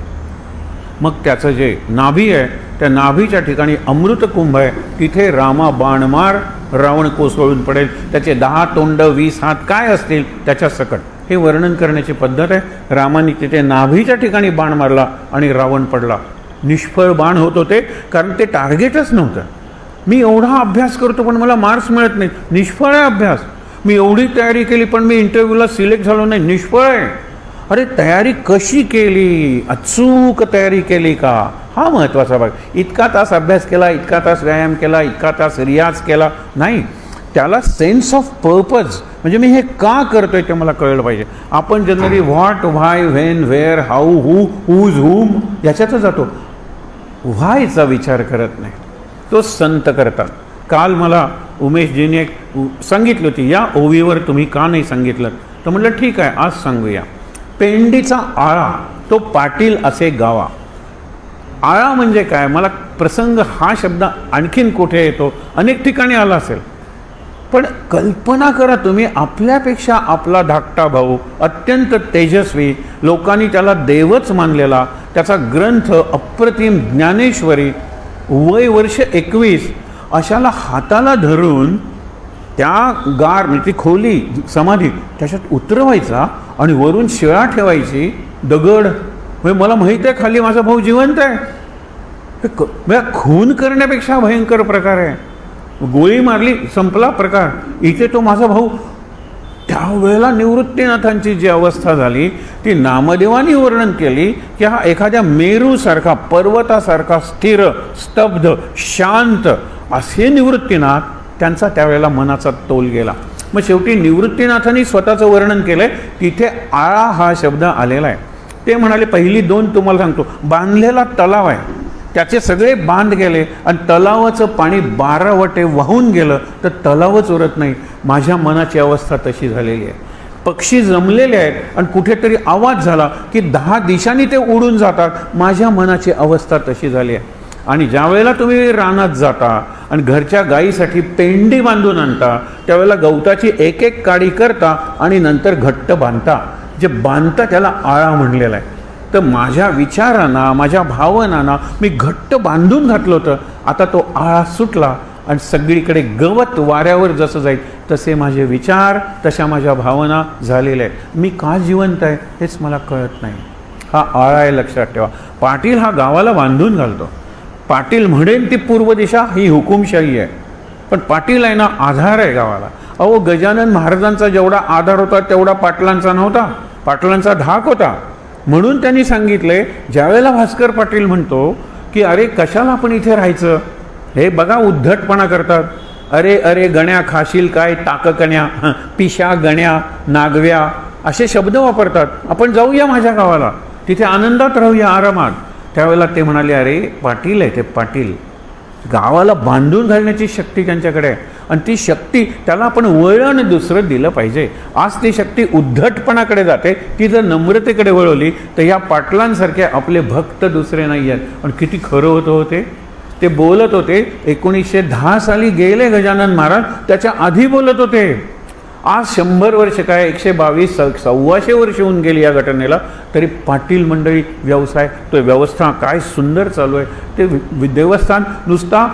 A: मग त्याचं जे नाभी आहे त्या नाभीच्या ठिकाणी अमृतकुंभ आहे, तिथे रामा बाण मार, रावण कोसळून पडेल. त्याचे 10 तोंड 20 हात काय असतील त्याच्या सकट, हे वर्णन करण्याची पद्धत आहे. रामाने तिथे नाभीच्या ठिकाणी बाण मारला आणि रावण पडला. निष्फळ बाण होत होते कारण ते टार्गेटच नव्हतं. मी एवढा अभ्यास करतो पण मला मार्क्स मिळत नाहीत, निष्फळ आहे अभ्यास. मी एवढी तयारी केली पण मी इंटरव्ह्यूला सिलेक्ट झालो नाही, निष्फळ आहे. अरे तयारी कशी केली, अचूक तयारी केली का, हा महत्त्वाचा भाग. इतका तास अभ्यास केला, इतका तास व्यायाम केला, इतका तास रियाज केला नाही, त्याला सेन्स ऑफ पर्पज म्हणजे मी हे का करतोय ते मला कळलं पाहिजे. आपण generally what, why, when, where, how, who, whose, whom याच्यातच जातो, व्हायचा विचार करत नाही. तो संत करतात. काल मला उमेशजीने एक सांगितली होती, या ओवीवर तुम्ही का नाही सांगितलं, तर म्हटलं ठीक आहे आज सांगूया. पेंडीचा आळा तो पाटील असे गावा. आळा म्हणजे काय, मला प्रसंग हा शब्द आणखीन कुठे येतो, अनेक ठिकाणी आला असेल, पण कल्पना करा तुम्ही, आपल्यापेक्षा आपला धाकटा भाऊ अत्यंत तेजस्वी, लोकांनी त्याला देवच मानलेला, त्याचा ग्रंथ अप्रतिम ज्ञानेश्वरी, वय वर्ष 21, अशाला हाताला धरून त्या गार म्हणजे ती खोली समाधी त्याच्यात उतरवायचा आणि वरून शिळा ठेवायची दगड. म्हणजे मला माहीत आहे खाली माझा भाऊ जिवंत आहे. खून करण्यापेक्षा भयंकर प्रकार आहे. गोळी मारली संपला प्रकार, इथे तो माझा भाऊ त्यावेळेला निवृत्तीनाथांची जी अवस्था झाली ती नामदेवांनी वर्णन केली की हा एखाद्या मेरूसारखा, पर्वतासारखा स्थिर, स्तब्ध, शांत असे निवृत्तीनाथ, त्यांचा त्यावेळेला मनाचा तोल गेला. मग शेवटी निवृत्तीनाथांनी स्वतःचं वर्णन केलंय, तिथे आळा हा शब्द आलेला आहे. ते म्हणाले पहिली दोन तुम्हाला सांगतो, बांधलेला तलाव आहे, त्याचे सगळे बांध गेले आणि तलावाचं पाणी 12 वटे वाहून गेलं तर तलावच उरत नाही. माझ्या मनाची अवस्था तशी झालेली आहे. पक्षी जमलेले आहेत आणि कुठेतरी आवाज झाला की 10 दिशांनी ते उडून जातात. माझ्या मनाची अवस्था तशी झाली आहे. आणि ज्या वेळेला तुम्ही रानात जाता आणि घरच्या गायीसाठी पेंडी बांधून आणता, त्यावेळेला गवताची एक एक काडी करता आणि नंतर घट्ट बांधता. जे बांधता त्याला आळा म्हणलेला आहे. तर माझ्या विचारांना, माझ्या भावनांना मी घट्ट बांधून घातलं होतं, आता तो आळा सुटला आणि सगळीकडे गवत वाऱ्यावर जसं जाईल तसे माझे विचार, तशा माझ्या भावना झालेल्या आहेत. मी का जिवंत आहे हेच मला कळत नाही. हा आळा आहे, लक्षात ठेवा. पाटील हा गावाला बांधून घालतो. पाटील म्हणेल ती पूर्व दिशा ही हुकुमशाही आहे, पण पाटील आहे ना आधार आहे गावाला. अहो गजानन महाराजांचा जेवढा आधार होता तेवढा पाटलांचा नव्हता. पाटलांचा धाक होता. म्हणून त्यांनी सांगितले, ज्यावेळेला भास्कर पाटील म्हणतो की अरे कशाला आपण इथे राहायचं, हे बघा उद्धटपणा करतात, अरे अरे गण्या खाशील काय टाककण्या, पिशा गण्या नागव्या असे शब्द वापरतात, आपण जाऊया माझ्या गावाला, तिथे आनंदात राहूया, आरामात. त्यावेळेला ते म्हणाले, अरे पाटील आहे ते, पाटील गावाला बांधून घालण्याची शक्ती त्यांच्याकडे आहे आणि ती शक्ती त्याला आपण वळण दुसरं दिलं पाहिजे. आज ती शक्ती उद्धटपणाकडे जाते, ती जर नम्रतेकडे वळवली तर या पाटलांसारखे आपले भक्त दुसरे नाही आहेत. आणि किती खरं होतं होते ते बोलत होते. 1910 साली गेले गजानन महाराज, त्याच्या आधी बोलत होते. आज 100 वर्ष काय, 122 125 वर्ष होऊन गेली या घटनेला, तरी पाटील मंडळी व्यवसाय, तो व्यवस्था काय सुंदर चालू आहे. ते देवस्थान नुसता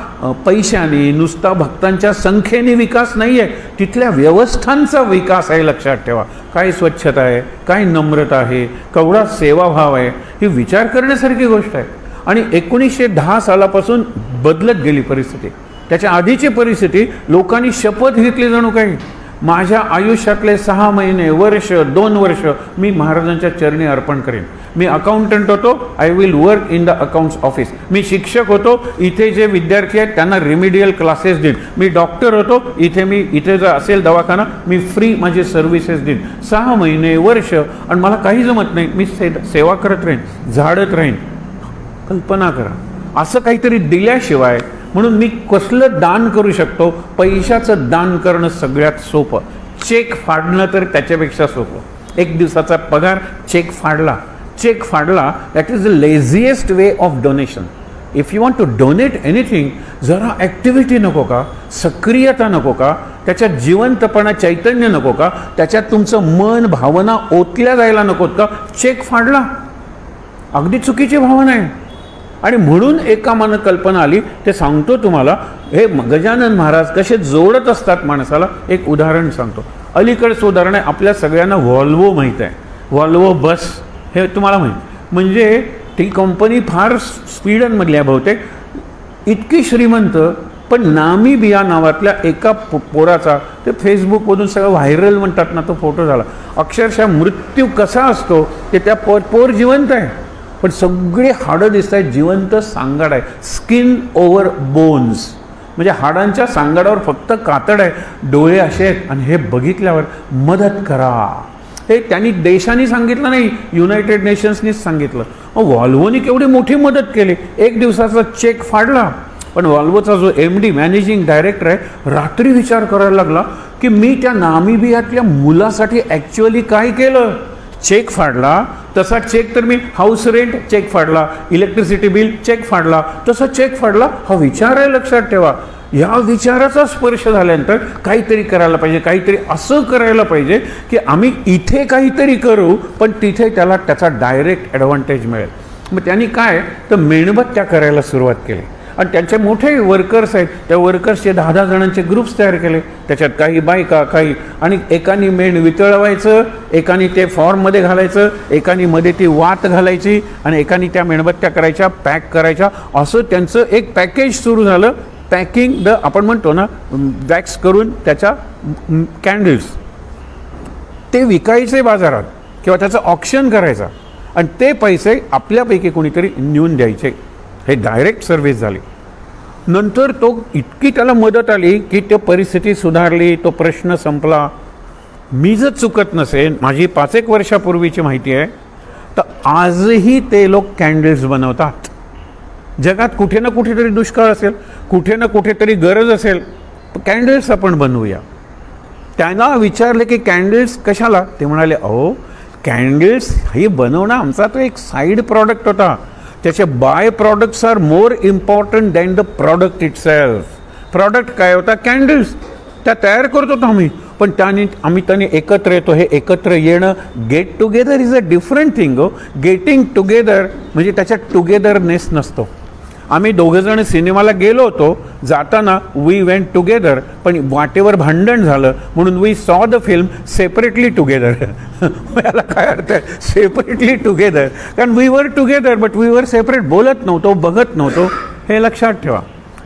A: पैशाने, नुसता भक्तांच्या संख्येने विकास नाही आहे, तिथल्या व्यवस्थांचा विकास आहे. लक्षात ठेवा. काय स्वच्छता आहे, काय नम्रता आहे, केवढा सेवाभाव आहे, ही विचार करण्यासारखी गोष्ट आहे. आणि 1910 सालापासून बदलत गेली परिस्थिती. त्याच्या आधीची परिस्थिती लोकांनी शपथ घेतली जणू काही, माझ्या आयुष्यातले 6 महिने, वर्ष, 2 वर्ष मी महाराजांच्या चरणी अर्पण करेन. मी अकाउंटंट होतो, I will work in the accounts office. मी शिक्षक होतो, इथे जे विद्यार्थी आहेत त्यांना रिमिडियल क्लासेस देईन. मी डॉक्टर होतो, इथे जर असेल दवाखाना मी फ्री माझे सर्व्हिसेस देईन. 6 महिने, वर्ष, आणि मला काही जमत नाही, मी सेवा करत राहीन, झाडत राहीन. कल्पना करा, असं काहीतरी दिल्याशिवाय. म्हणून मी कसलं दान करू शकतो, पैशाचं दान करणं सगळ्यात सोपं. चेक फाडणं तर त्याच्यापेक्षा सोपं. 1 दिवसाचा पगार चेक फाडला that is the laziest way of donation. If you want to donate anything, जरा ॲक्टिव्हिटी नको का, सक्रियता नको का, त्याच्यात जिवंतपणा, चैतन्य नको का, त्याच्यात तुमचं मन, भावना ओतल्या जायला नकोत का? चेक फाडला, अगदी चुकीची भावना आहे. आणि म्हणून एका मनात कल्पना आली, ते सांगतो तुम्हाला. हे गजानन महाराज कसे जोडत असतात माणसाला. एक उदाहरण सांगतो, अलीकडचं उदाहरण आहे. आपल्या सगळ्यांना व्हॉल्वो माहीत आहे, व्हॉल्वो बस, हे तुम्हाला माहीत. म्हणजे ती कंपनी फार स्वीडनमधली आहे बहुतेक. इतकी श्रीमंत, पण नामीबिया नावातल्या एका पोराचा, ते फेसबुकमधून सगळं व्हायरल म्हणतात ना, तो फोटो झाला. अक्षरशः मृत्यू कसा असतो ते त्या पोर जिवंत आहे, पण सगळे हाडं दिसत आहेत, जिवंत सांगाड आहे. स्किन ओव्हर बोन्स, म्हणजे हाडांच्या सांगाडावर फक्त कातड आहे, डोळे असे आहेत. आणि हे बघितल्यावर मदत करा, हे त्यांनी देशांनी सांगितलं नाही, युनायटेड नेशन्सनीच सांगितलं. मग व्हॉल्वोनी केवढी मोठी मदत केली. 1 दिवसाचा चेक फाडला. पण व्हॉल्वोचा जो MD मॅनेजिंग डायरेक्टर आहे, रात्री विचार करायला लागला की मी त्या नामिबियातल्या मुलासाठी ॲक्च्युअली काय केलं. चेक फाडला, तसा चेक तर मी हाऊस रेंट चेक फाडला, इलेक्ट्रिसिटी बिल चेक फाडला, तसा चेक फाडला. हा विचार आहे, लक्षात ठेवा. या विचाराचा स्पर्श झाल्यानंतर काहीतरी करायला पाहिजे, काहीतरी असं करायला पाहिजे की आम्ही इथे काहीतरी करू, पण तिथे त्याचा डायरेक्ट ॲडव्हान्टेज मिळेल. मग त्यांनी काय तर मेणबत्त्या करायला सुरुवात केली. आणि त्यांचे मोठे वर्कर्स आहेत, त्या वर्कर्सचे 10-10 जणांचे ग्रुप्स तयार केले. त्याच्यात काही बायका, काही, आणि एकानी मेण वितळवायचं, एकानी ते फॉर्ममध्ये घालायचं, एकानी मध्ये ती वात घालायची, आणि एकानी त्या मेणबत्त्या करायच्या, पॅक करायच्या. असं त्यांचं एक पॅकेज सुरू झालं. पॅकिंग द, आपण म्हणतो ना, वॅक्स करून त्याच्या कॅन्डल्स. ते विकायचे बाजारात किंवा त्याचं ऑक्शन करायचा आणि ते पैसे आपल्यापैकी कोणीतरी नेऊन द्यायचे. हे डायरेक्ट सर्व्हिस झाली. नंतर तो इतकी त्याला मदत आली की ते परिस्थिती सुधारली, तो प्रश्न संपला. मी जर चुकत नसेल, माझी 5-1 वर्षापूर्वीची माहिती आहे, तर आजही ते लोक कॅन्डल्स बनवतात. जगात कुठे ना कुठेतरी दुष्काळ असेल, कुठे ना कुठेतरी गरज असेल, कॅन्डल्स आपण बनवूया. त्यांना विचारले की कॅन्डल्स कशाला? ते म्हणाले, अहो कॅन्डल्स हे बनवणं आमचा तो एक साईड प्रॉडक्ट होता. त्याचे by products are more important than the product itself. Product काय होता? कॅन्डल्स. त्या तयार करत होतो आम्ही, पण त्यांनी एकत्र येतो. हे एकत्र येणं, get together is a different thing. Getting together म्हणजे त्याच्यात टुगेदरनेस नसतो. आम्ही दोघंजण सिनेमाला गेलो होतो, जाताना वी वेंट टुगेदर, पण वाटेवर भांडण झालं म्हणून वी सॉ द फिल्म सेपरेटली टुगेदर. याला काय अर्थ आहे सेपरेटली टुगेदर? कारण we were together but we were separate. बोलत नव्हतो, बघत नव्हतो, हे लक्षात ठेवा.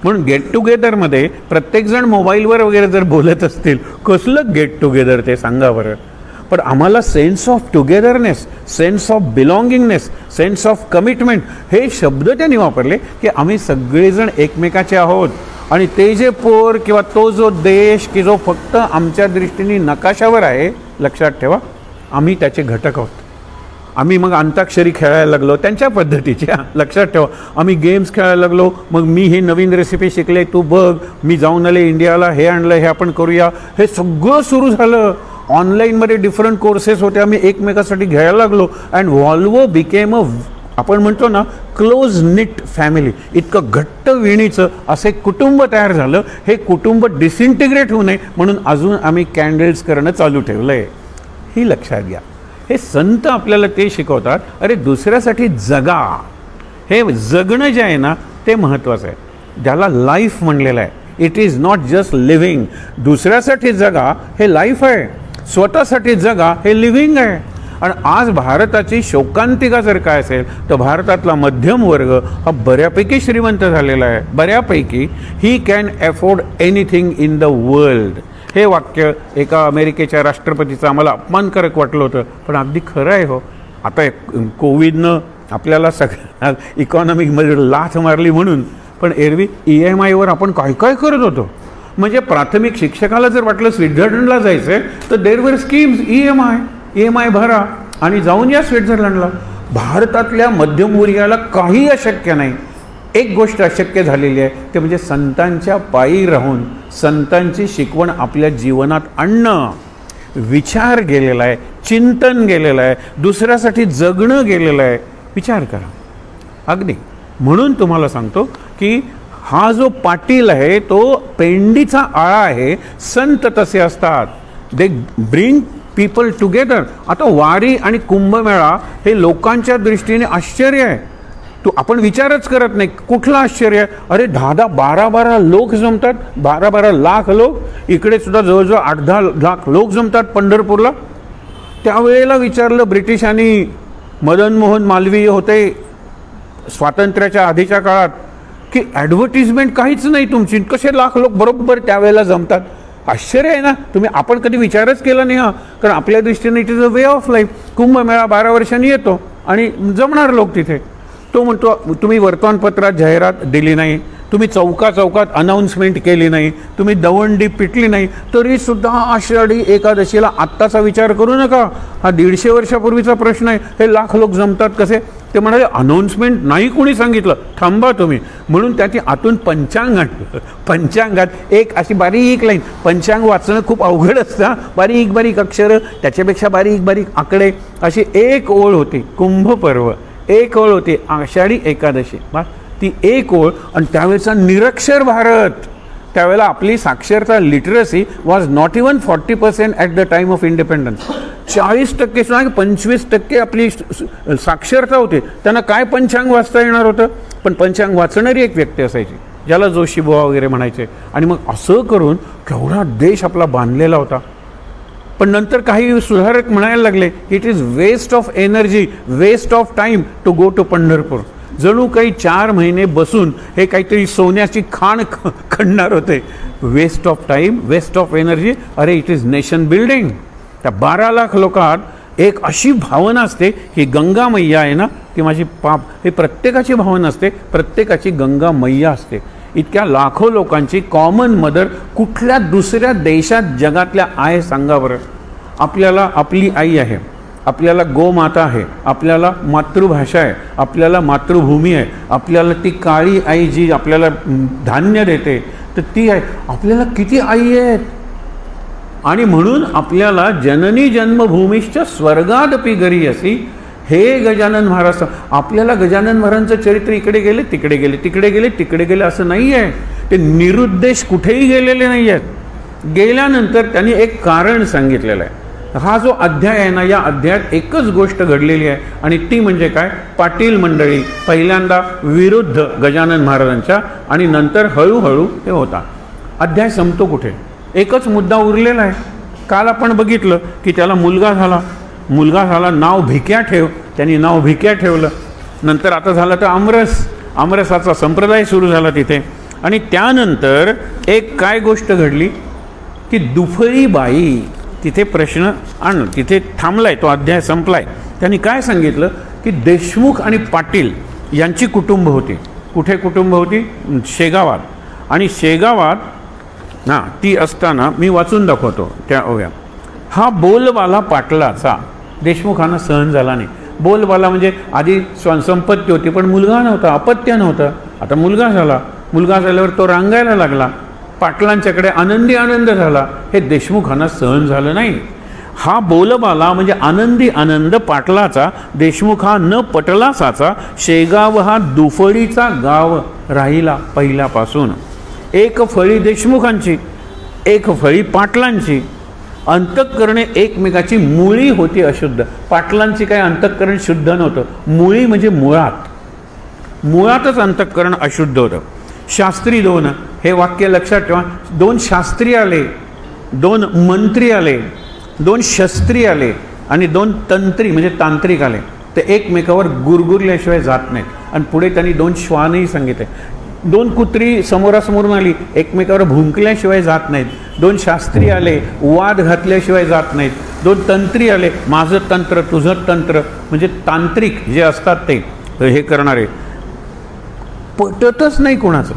A: म्हणून गेट टुगेदरमध्ये प्रत्येकजण मोबाईलवर वगैरे जर बोलत असतील, कसलं गेट टुगेदर ते सांगा बरं. पण आम्हाला sense of togetherness, sense of belongingness, sense of commitment हे शब्द त्यांनी वापरले की आम्ही सगळेजण एकमेकाचे आहोत. आणि ते जे पोर किंवा तो जो देश की जो फक्त आमच्या दृष्टीने नकाशावर आहे, लक्षात ठेवा आम्ही त्याचे घटक आहोत. आम्ही मग अंताक्षरी खेळायला लागलो त्यांच्या पद्धतीच्या, लक्षात ठेवा. आम्ही गेम्स खेळायला लागलो, मग मी ही नवीन रेसिपी शिकले, तू बघ, मी जाऊन आले इंडियाला, हे आणलं, हे आपण करूया. हे सगळं सुरू झालं. ऑनलाईनमध्ये डिफरंट कोर्सेस होते, आम्ही एकमेकासाठी घ्यायला लागलो. अँड व्हॉल्वो बिकेम अ, आपण म्हणतो ना, क्लोज निट फॅमिली. इतकं घट्ट विणीचं असं एक कुटुंब तयार झालं. हे कुटुंब डिसइंटिग्रेट होऊ नये म्हणून अजून आम्ही कॅन्डल्स करणं चालू ठेवलं आहे. ही लक्षात घ्या. हे संत आपल्याला ते शिकवतात, अरे दुसऱ्यासाठी जगा. हे जगणं जे आहे ना ते महत्त्वाचं आहे, ज्याला लाईफ म्हणलेलं आहे. It is not just living. दुसऱ्यासाठी जगा हे लाईफ आहे, स्वतःसाठी जगा हे लिव्हिंग आहे. आणि आज भारताची शोकांतिका जर काय असेल तर भारतातला मध्यम वर्ग हा बऱ्यापैकी श्रीमंत झालेला आहे, बऱ्यापैकी. He can afford anything in the world. हे वाक्य एका अमेरिकेच्या राष्ट्रपतीचं आम्हाला अपमानकारक वाटलं होतं, पण अगदी खरं आहे हो. आता कोविडनं आपल्याला सगळ्या इकॉनॉमिकमध्ये लाथ मारली म्हणून, पण एरवी EMIवर आपण काय काय करत होतो. म्हणजे प्राथमिक शिक्षकाला जर वाटलं स्वित्झर्लंडला जायचं आहे तर देर वर स्कीम्स, EMI भरा आणि जाऊन या स्वित्झर्लंडला. भारतातल्या मध्यमवर्गीयाला काही अशक्य नाही. एक गोष्ट अशक्य झालेली आहे, ते म्हणजे संतांच्या पायी राहून संतांची शिकवण आपल्या जीवनात आणणं. विचार गेलेला आहे, चिंतन गेलेलं आहे, दुसऱ्यासाठी जगणं गेलेलं आहे. विचार करा अगदी. म्हणून तुम्हाला सांगतो की हा जो पाटील आहे तो पेंडीचा आळा आहे. संत तसे असतात, दे ब्रिंग पीपल टुगेदर. आता वारी आणि कुंभमेळा हे लोकांच्या दृष्टीने आश्चर्य आहे. आपण विचारच करत नाही कुठलं आश्चर्य. अरे 10-12 लोक जमतात, 12 लाख लोक. इकडे सुद्धा जवळजवळ 8-10 लाख लोक जमतात पंढरपूरला. त्यावेळेला विचारलं ब्रिटिशांनी, मदन मोहन मालवीय होते स्वातंत्र्याच्या आधीच्या काळात, की ॲडव्हर्टिजमेंट काहीच नाही तुमची, कसे लाख लोक बरोबर त्यावेळेला जमतात. आश्चर्य आहे ना. आपण कधी विचारच केला नाही हा, कारण आपल्या दृष्टीने it is a way of life. Kumbh Mela 12 वर्षांनी येतो आणि जमणार लोक तिथे. तो म्हणतो तुम्ही वर्तमानपत्रात जाहिरात दिली नाही, तुम्ही चौकात अनाऊन्समेंट केली नाही, तुम्ही दवंडी पिटली नाही, तरीसुद्धा आषाढी एकादशीला आत्ताचा विचार करू नका. हा 150 वर्षापूर्वीचा प्रश्न आहे. हे लाख लोक जमतात कसे? ते म्हणाले अनाऊन्समेंट नाही कोणी सांगितलं, थांबा तुम्ही. म्हणून त्याची आतून पंचांग आणलं. पंचांगात एक अशी बारीक लाईन. पंचांग वाचणं खूप अवघड असतं. बारीक बारीक अक्षरं, त्याच्यापेक्षा बारीक बारीक आकडे, अशी एक ओळ होती. कुंभपर्व एक ओळ होती, आषाढी एकादशी. ती एक ओळ. आणि त्यावेळेचा निरक्षर भारत, त्यावेळेला आपली साक्षरता literacy was not even 40% at the time of independence. 40% सुद्धा 25% आपली साक्षरता होती. त्यांना काय पंचांग वाचता येणार होतं? पण पंचांग वाचणारी एक व्यक्ती असायची ज्याला जोशीबुवा वगैरे म्हणायचे. आणि मग असं करून केवढा देश आपला बांधलेला होता. पण नंतर काही सुधारक म्हणायला लागले it is waste of energy, waste of time to go to Pandharpur. जणू काही 4 महिने बसून हे काहीतरी सोन्याची खाण खणणार होते. Waste of time, waste of energy. अरे इट इज नेशन बिल्डिंग. त्या 12 लाख लोकात एक अशी भावना असते की गंगा मैया आहे ना ती माझी पाप, हे प्रत्येकाची भावना असते, प्रत्येकाची गंगा मैया असते. इतक्या लाखो लोकांची कॉमन मदर कुठल्या दुसऱ्या देशात जगातल्या आहे सांगा बरं. आपल्याला आपली आई आहे, आपल्याला गोमाता आहे, आपल्याला मातृभाषा आहे, आपल्याला मातृभूमी आहे, आपल्याला ती काळी आई जी आपल्याला धान्य देते तर ती आहे. आपल्याला किती आई आहेत. आणि म्हणून आपल्याला जननी जन्मभूमीश्च स्वर्गादपि गरीयसी हे गजानन महाराज. आपल्याला गजानन महाराजांचं चरित्र इकडे गेले तिकडे गेले, तिकडे गेले तिकडे गेले असं नाही आहे. ते निरुद्देश कुठेही गेलेले नाही आहेत. गेल्यानंतर त्यांनी एक कारण सांगितलेलं आहे. हा जो अध्याय आहे ना, या अध्यायात एकच गोष्ट घडलेली आहे आणि ती म्हणजे काय, पाटील मंडळी पहिल्यांदा विरुद्ध गजानन महाराजांच्या आणि नंतर हळूहळू ते होता. अध्याय संपतो कुठे, एकच मुद्दा उरलेला आहे. काल आपण बघितलं की त्याला मुलगा झाला, नाव भिक्या ठेव, त्यांनी नाव भिक्या ठेवलं. नंतर आता झालं तर आमरसाचा संप्रदाय सुरू झाला तिथे. आणि त्यानंतर एक काय गोष्ट घडली की दुफळी बाई तिथे प्रश्न आणलं, तिथे थांबलाय, तो अध्याय संपलाय. त्यांनी काय सांगितलं की देशमुख आणि पाटील यांची कुटुंब होती. कुठे कुटुंब होती, शेगावात. आणि शेगावात ती असताना मी वाचून दाखवतो त्या ओव्या. हा बोलबाला पाटलाचा देशमुखांना सहन झाला नाही. बोलबाला म्हणजे आधी संपत्ती होती पण मुलगा नव्हता, अपत्य नव्हतं. आता मुलगा झाला, मुलगा झाल्यावर तो रांगायला लागला, पाटलांच्याकडे आनंदी आनंद झाला. हे देशमुखांना सहन झालं नाही. हा बोलबाला म्हणजे आनंदी आनंद पाटलाचा, देशमुख हा न पटलासाचा. शेगाव हा दुफळीचा गाव राहिला पहिल्यापासून. एक फळी देशमुखांची, एक फळी पाटलांची. अंतःकरणे एकमेकाची मुळी होती अशुद्ध. पाटलांची काय अंतःकरण शुद्ध नव्हतं, मुळी म्हणजे मुळातच अंतःकरण अशुद्ध होतं. शास्त्री दोन, हे वाक्य लक्षात ठेवा. 2 शास्त्री आले, 2 मंत्री आले, 2 शस्त्री आले आणि 2 तंत्री म्हणजे तांत्रिक आले. ते एकमेकावर गुरगुरल्याशिवाय जात नाहीत. आणि पुढे त्यांनी 2 श्वानही सांगितले. 2 कुत्री समोरासमोरून आली, एकमेकावर भुंकल्याशिवाय जात नाहीत. 2 शास्त्री आले, वाद घातल्याशिवाय जात नाहीत. 2 तंत्री आले, माझं तंत्र तुझं तंत्र म्हणजे तांत्रिक जे असतात ते हे करणारे, पटतच नाही कोणाचं.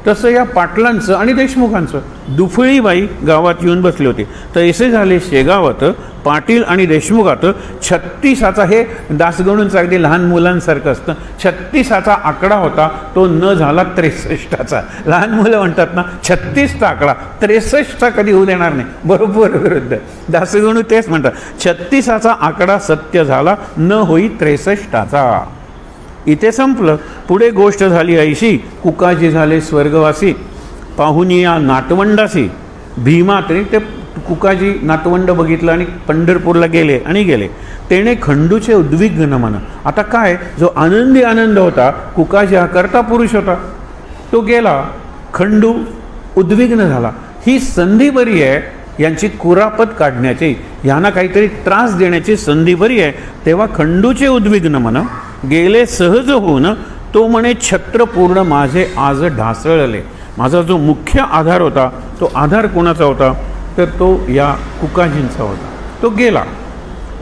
A: तसं या पाटलांचं आणि देशमुखांचं. दुफळीबाई गावात येऊन बसले होते. तर असे झाले शेगावात पाटील आणि देशमुखात 36चा, हे दासगणूंचं अगदी लहान मुलांसारखं असतं, 36चा आकडा होता. तो न झाला 63चा. लहान मुलं म्हणतात ना 36चा आकडा, 63चा कधी होऊ देणार नाही. बरोबर विरुद्ध दासगणू तेच म्हणतात. 36चा आकडा सत्य झाला, न होई 63चा. इथे संपलं. पुढे गोष्ट झाली ऐशी. कुकाजी झाले स्वर्गवासी, पाहुनिया नातवंडासी. भीमा ते कुकाजी नातवंड बघितलं आणि पंढरपूरला गेले. तेने खंडूचे उद्विग्न मन. आता काय, जो आनंदी आनंद होता, कुकाजी हा कर्ता पुरुष होता, तो गेला. खंडू उद्विग्न झाला. ही संधी बरी आहे यांची कुरापत काढण्याची, यांना काहीतरी त्रास देण्याची संधी बरी आहे. तेव्हा खंडूचे उद्विग्न मन गेले सहज होऊन. तो म्हणे छत्रपूर्ण माझे आज ढासळले. माझा जो मुख्य आधार होता, तो आधार कोणाचा होता तर तो या कुकाजींचा होता. तो गेला.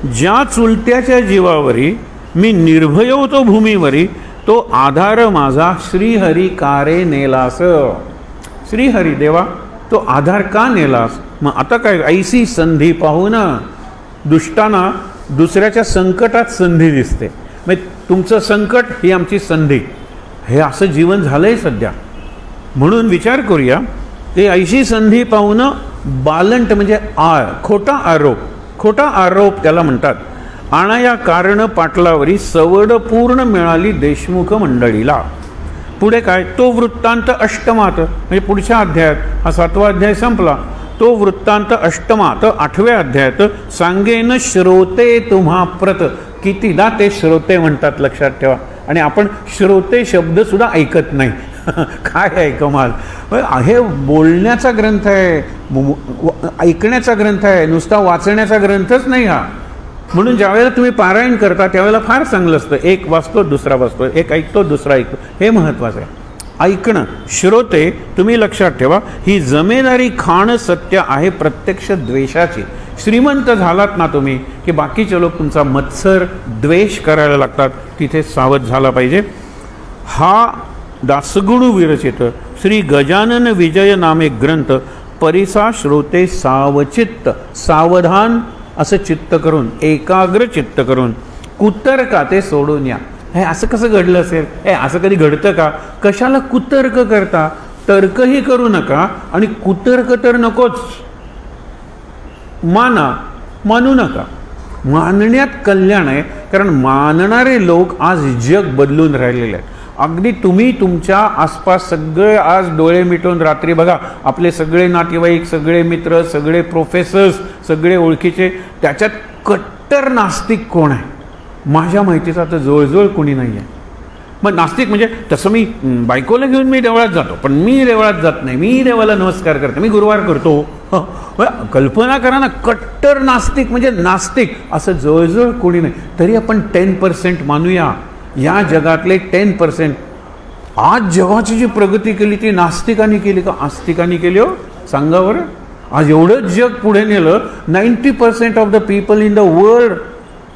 A: ज्या चुलत्याच्या जीवावरी मी निर्भय होतो भूमीवरी, तो आधार माझा श्रीहरी कारे नेलास. श्रीहरी देवा, तो आधार का नेलास? मग आता काय, ऐसी संधी पाहून दुष्टांना दुसऱ्याच्या संकटात संधी दिसते. मग तुमचं संकट ही आमची संधी, हे असं जीवन झालंय सध्या. म्हणून विचार करूया. ते ऐशी संधी पाहून बालंट म्हणजे खोटा आरोप त्याला म्हणतात. आणया कारण पाटलावरी सवड पूर्ण मिळाली देशमुख मंडळीला. पुढे काय, तो वृत्तांत अष्टमात म्हणजे पुढच्या अध्यायात, हा 7वा अध्याय संपला. तो वृत्तांत अष्टमात 8व्या अध्यायात सांगेन श्रोते तुम्हा प्रत. कितीदा ते श्रोते म्हणतात लक्षात ठेवा. आणि आपण श्रोते शब्द सुद्धा ऐकत नाही. काय आहे कमाल. हे बोलण्याचा ग्रंथ आहे, ऐकण्याचा ग्रंथ आहे, नुसता वाचण्याचा ग्रंथच नाही हा. म्हणून ज्यावेळेला तुम्ही पारायण करता त्यावेळेला फार चांगलं असतं. एक वाचतो दुसरा वाचतो, एक ऐकतो दुसरा ऐकतो, हे महत्त्वाचं आहे. ऐकणं. श्रोते तुम्ही लक्षात ठेवा, ही जमेदारी खाण सत्य आहे प्रत्यक्ष द्वेषाची. श्रीमंत झालात ना तुम्ही की बाकीचे लोक तुमचा मत्सर द्वेष करायला लागतात, तिथे सावध झाला पाहिजे. हा दासगुणू विरचित श्री गजानन विजय नामे ग्रंथ परिसा श्रोते सावचित्त, सावधान असं चित्त करून, एकाग्र चित्त करून कुतर्का ते सोडून या. हे असं कसं घडलं असेल, हे असं कधी घडतं का? कशाला कुतर्क करता? तर्कही करू नका आणि कुतर्क तर नकोच. मानू नका. मानण्यात कल्याण आहे, कारण मानणारे लोक आज जग बदलून राहिलेले आहेत. अगदी तुम्ही तुमच्या आसपास सगळे आज डोळे मिटून रात्री बघा, आपले सगळे नातेवाईक, सगळे मित्र, सगळे प्रोफेसर्स, सगळे ओळखीचे, त्याच्यात कट्टर नास्तिक कोण आहे? माझ्या माहितीचा तर जवळजवळ कोणी नाही आहे. मग नास्तिक म्हणजे तसं मी बायकोला घेऊन मी देवळात जातो, पण मी देवळात जात नाही, मी देवाला नमस्कार करतो, मी गुरुवार करतो. कल्पना करा ना, कट्टर नास्तिक म्हणजे नास्तिक असं जवळजवळ कोणी नाही. तरी आपण 10% मानूया. या जगातले 10%. आज जगाची जी प्रगती केली ती नास्तिकांनी केली का आस्तिकांनी केली हो? सांगा बरं. आज एवढं जग पुढे नेलं. 90% of the people in the world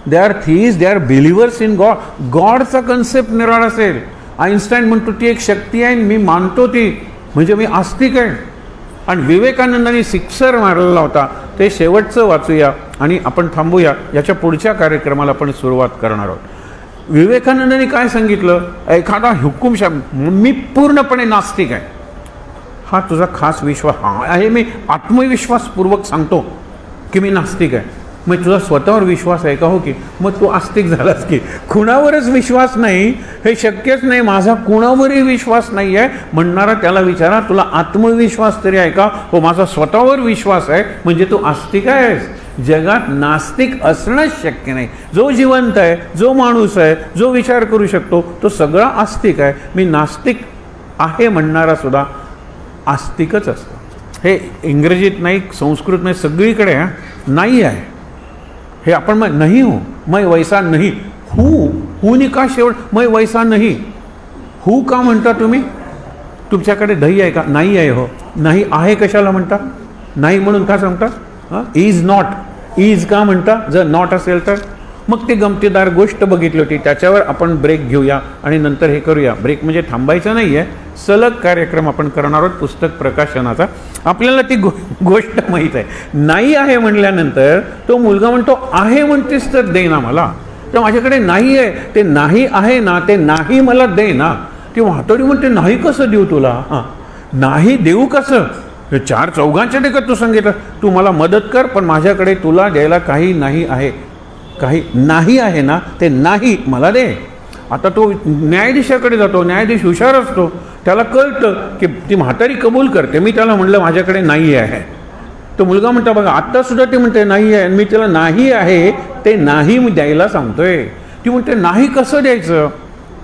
A: they are theists, they are believers in God. गॉडचा कन्सेप्ट निराळा असेल. आइन्स्टाईन म्हणतो ती एक शक्ती आहे, मी मानतो ती, म्हणजे मी आस्तिक आहे. आणि विवेकानंदांनी सिक्सर मारलेला होता, ते शेवटचं वाचूया आणि आपण थांबूया. याच्या पुढच्या कार्यक्रमाला आपण सुरुवात करणार आहोत. विवेकानंदांनी काय सांगितलं? एखादा हुकुमशाह, मी पूर्णपणे नास्तिक आहे. हा तुझा खास विश्वास आहे. मी आत्मविश्वासपूर्वक सांगतो की मी नास्तिक आहे. मग तुझा स्वतःवर विश्वास आहे का? हो की मग तू आस्तिक झालास की. कुणावरच विश्वास नाही, हे शक्यच नाही. माझा कुणावरही विश्वास नाही आहे म्हणणारा त्याला विचारा, तुला आत्मविश्वास तरी आहे का? हो, माझा स्वतःवर विश्वास आहे, म्हणजे तू आस्तिक आहेस. जगात नास्तिक असणंच शक्य नाही. जो जिवंत आहे, जो माणूस आहे, जो विचार करू शकतो, तो सगळा आस्तिक आहे. मी नास्तिक आहे म्हणणारा सुद्धा आस्तिकच असतो. हे इंग्रजीत नाही, संस्कृत नाही, सगळीकडे नाही आहे. हे आपण मग नाही हो, मैं वैसा नाही. हूनी का शेवट मैं वैसा नाही. हू का म्हणता तुम्ही? तुमच्याकडे दही आहे का? नाही आहे. हो, नाही आहे कशाला म्हणता? नाही म्हणून का सांगता? Is not. इज का म्हणता जर नॉट असेल तर? मग ती गमतीदार गोष्ट बघितली होती, त्याच्यावर आपण ब्रेक घेऊया आणि नंतर हे करूया. ब्रेक म्हणजे थांबायचं नाही आहे, सलग कार्यक्रम आपण करणार आहोत पुस्तक प्रकाशनाचा. आपल्याला ती गोष्ट माहीत आहे. नाही आहे म्हणल्यानंतर तो मुलगा म्हणतो आहे म्हणतेस तर दे ना मला. तर माझ्याकडे नाही आहे, ते नाही आहे ना, ते नाही मला दे ना. ती म्हातारी म्हणते नाही कसं देऊ तुला? नाही देऊ कसं? हे 4-4 देखत तू सांगितलं, तू मला मदत कर, पण माझ्याकडे तुला द्यायला काही नाही आहे. काही नाही आहे ना, ते नाही मला दे. आता तो न्यायाधीशाकडे जातो. न्यायाधीश हुशार असतो, त्याला कळतं की ती म्हातारी कबूल करते. मी त्याला म्हणलं माझ्याकडे नाही आहे. तो मुलगा म्हणता बघा आत्तासुद्धा ती म्हणते नाही आहे, मी त्याला नाही आहे ते नाही मी द्यायला सांगतोय. ती म्हणते नाही कसं द्यायचं?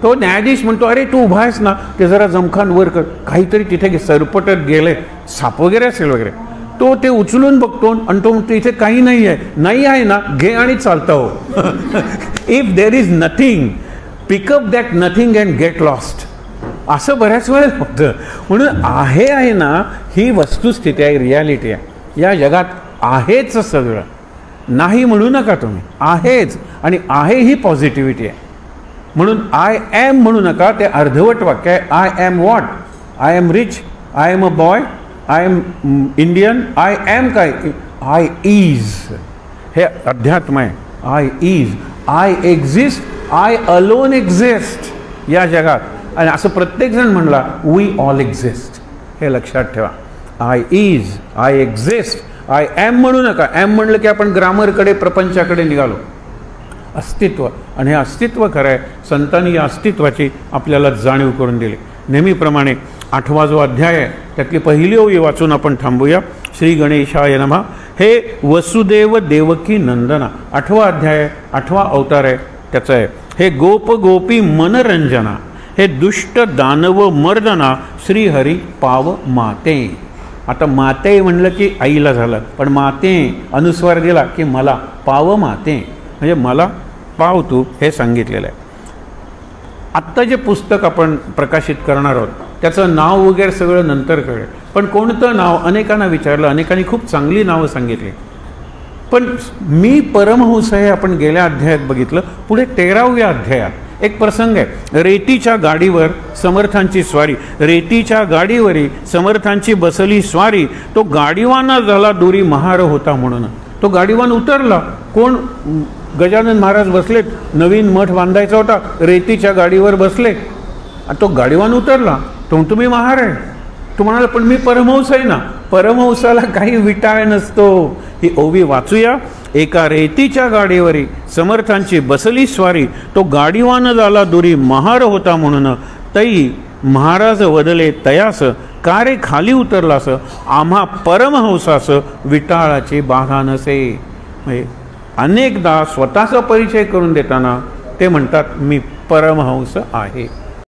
A: तो न्यायाधीश म्हणतो अरे तू उभा आहेस ना, ते जरा जमखान वर कर. काहीतरी तिथे सरपटत गेले, साप वगैरे असेल वगैरे. तो ते उचलून बघतो आणि तो म्हणतो इथे काही नाही आहे. नाही आहे ना, घे आणि चालता हो. If there is nothing, pickup that nothing and get lost. असं बऱ्याच वेळेला होतं. म्हणून आहे ना, ही वस्तुस्थिती आहे, रियालिटी आहे. या जगात आहेच सगळं. नाही म्हणू नका तुम्ही, आहेच. आणि आहे ही पॉझिटिव्हिटी आहे. म्हणून आय ॲम म्हणू नका, ते अर्धवट वाक्य आहे. I am what? I am rich, I am a boy, I am Indian. I am काय? I is. हे अध्यात्म आहे. I is, I exist, I alone exist या जगात. आणि असं प्रत्येकजण म्हणला वी ऑल एक्झिस्ट. हे लक्षात ठेवा. I is, I exist, I am म्हणू नका. ॲम म्हणलं की आपण ग्रामरकडे, प्रपंचाकडे निघालो. अस्तित्व, आणि हे अस्तित्व खरं आहे. संतांनी या अस्तित्वाची आपल्याला जाणीव करून दिली. नेहमीप्रमाणे 8वा जो अध्याय आहे त्यातली पहिली ओवी वाचून आपण थांबूया. श्री गणेशाय नमः. हे वसुदेव देवकी नंदना 8वा अध्याय, 8वा अवतार आहे त्याचं आहे. हे गोप गोपी मनरंजना, हे दुष्ट दानव मर्दना, श्रीहरी पाव माते. आता माते म्हणलं की आईला झालं, पण माते अनुस्वार दिला की मला पाव माते, म्हणजे मला पाव तू, हे सांगितलेलं आहे. आत्ता जे पुस्तक आपण प्रकाशित करणार आहोत त्याचं नाव वगैरे सगळं नंतर कळेल. पण कोणतं नाव अनेकांना विचारलं, अनेकांनी खूप चांगली नावं सांगितली. पण मी परमहंस आहे आपण गेल्या अध्यायात बघितलं. पुढे 13व्या अध्यायात एक प्रसंग आहे. रेतीच्या गाडीवर समर्थांची स्वारी. रेतीच्या गाडीवरी समर्थांची बसली स्वारी. तो गाडीवाना झाला दुरी महार होता म्हणून. तो गाडीवान उतरला. कोण? गजानन महाराज बसलेत. नवीन मठ बांधायचा होता. रेतीच्या गाडीवर बसले. तो गाडीवान उतरला. तो तुम्ही महार आहे. तो म्हणाला पण मी परमहंस आहे ना. परमहंसाला काही विटाळ नसतो. ही ओवी वाचूया. एका रेतीच्या गाडीवरी समर्थांची बसली स्वारी. तो गाडीवान झाला दुरी महार होता म्हणून. तई महाराज वदले तयास. का रे खाली उतरलास. आम्हा परमहंसास विटाळाची बाधा नसे. म्हणजे अनेकदा स्वतःचा परिचय करून देताना ते म्हणतात मी परमहंस आहे.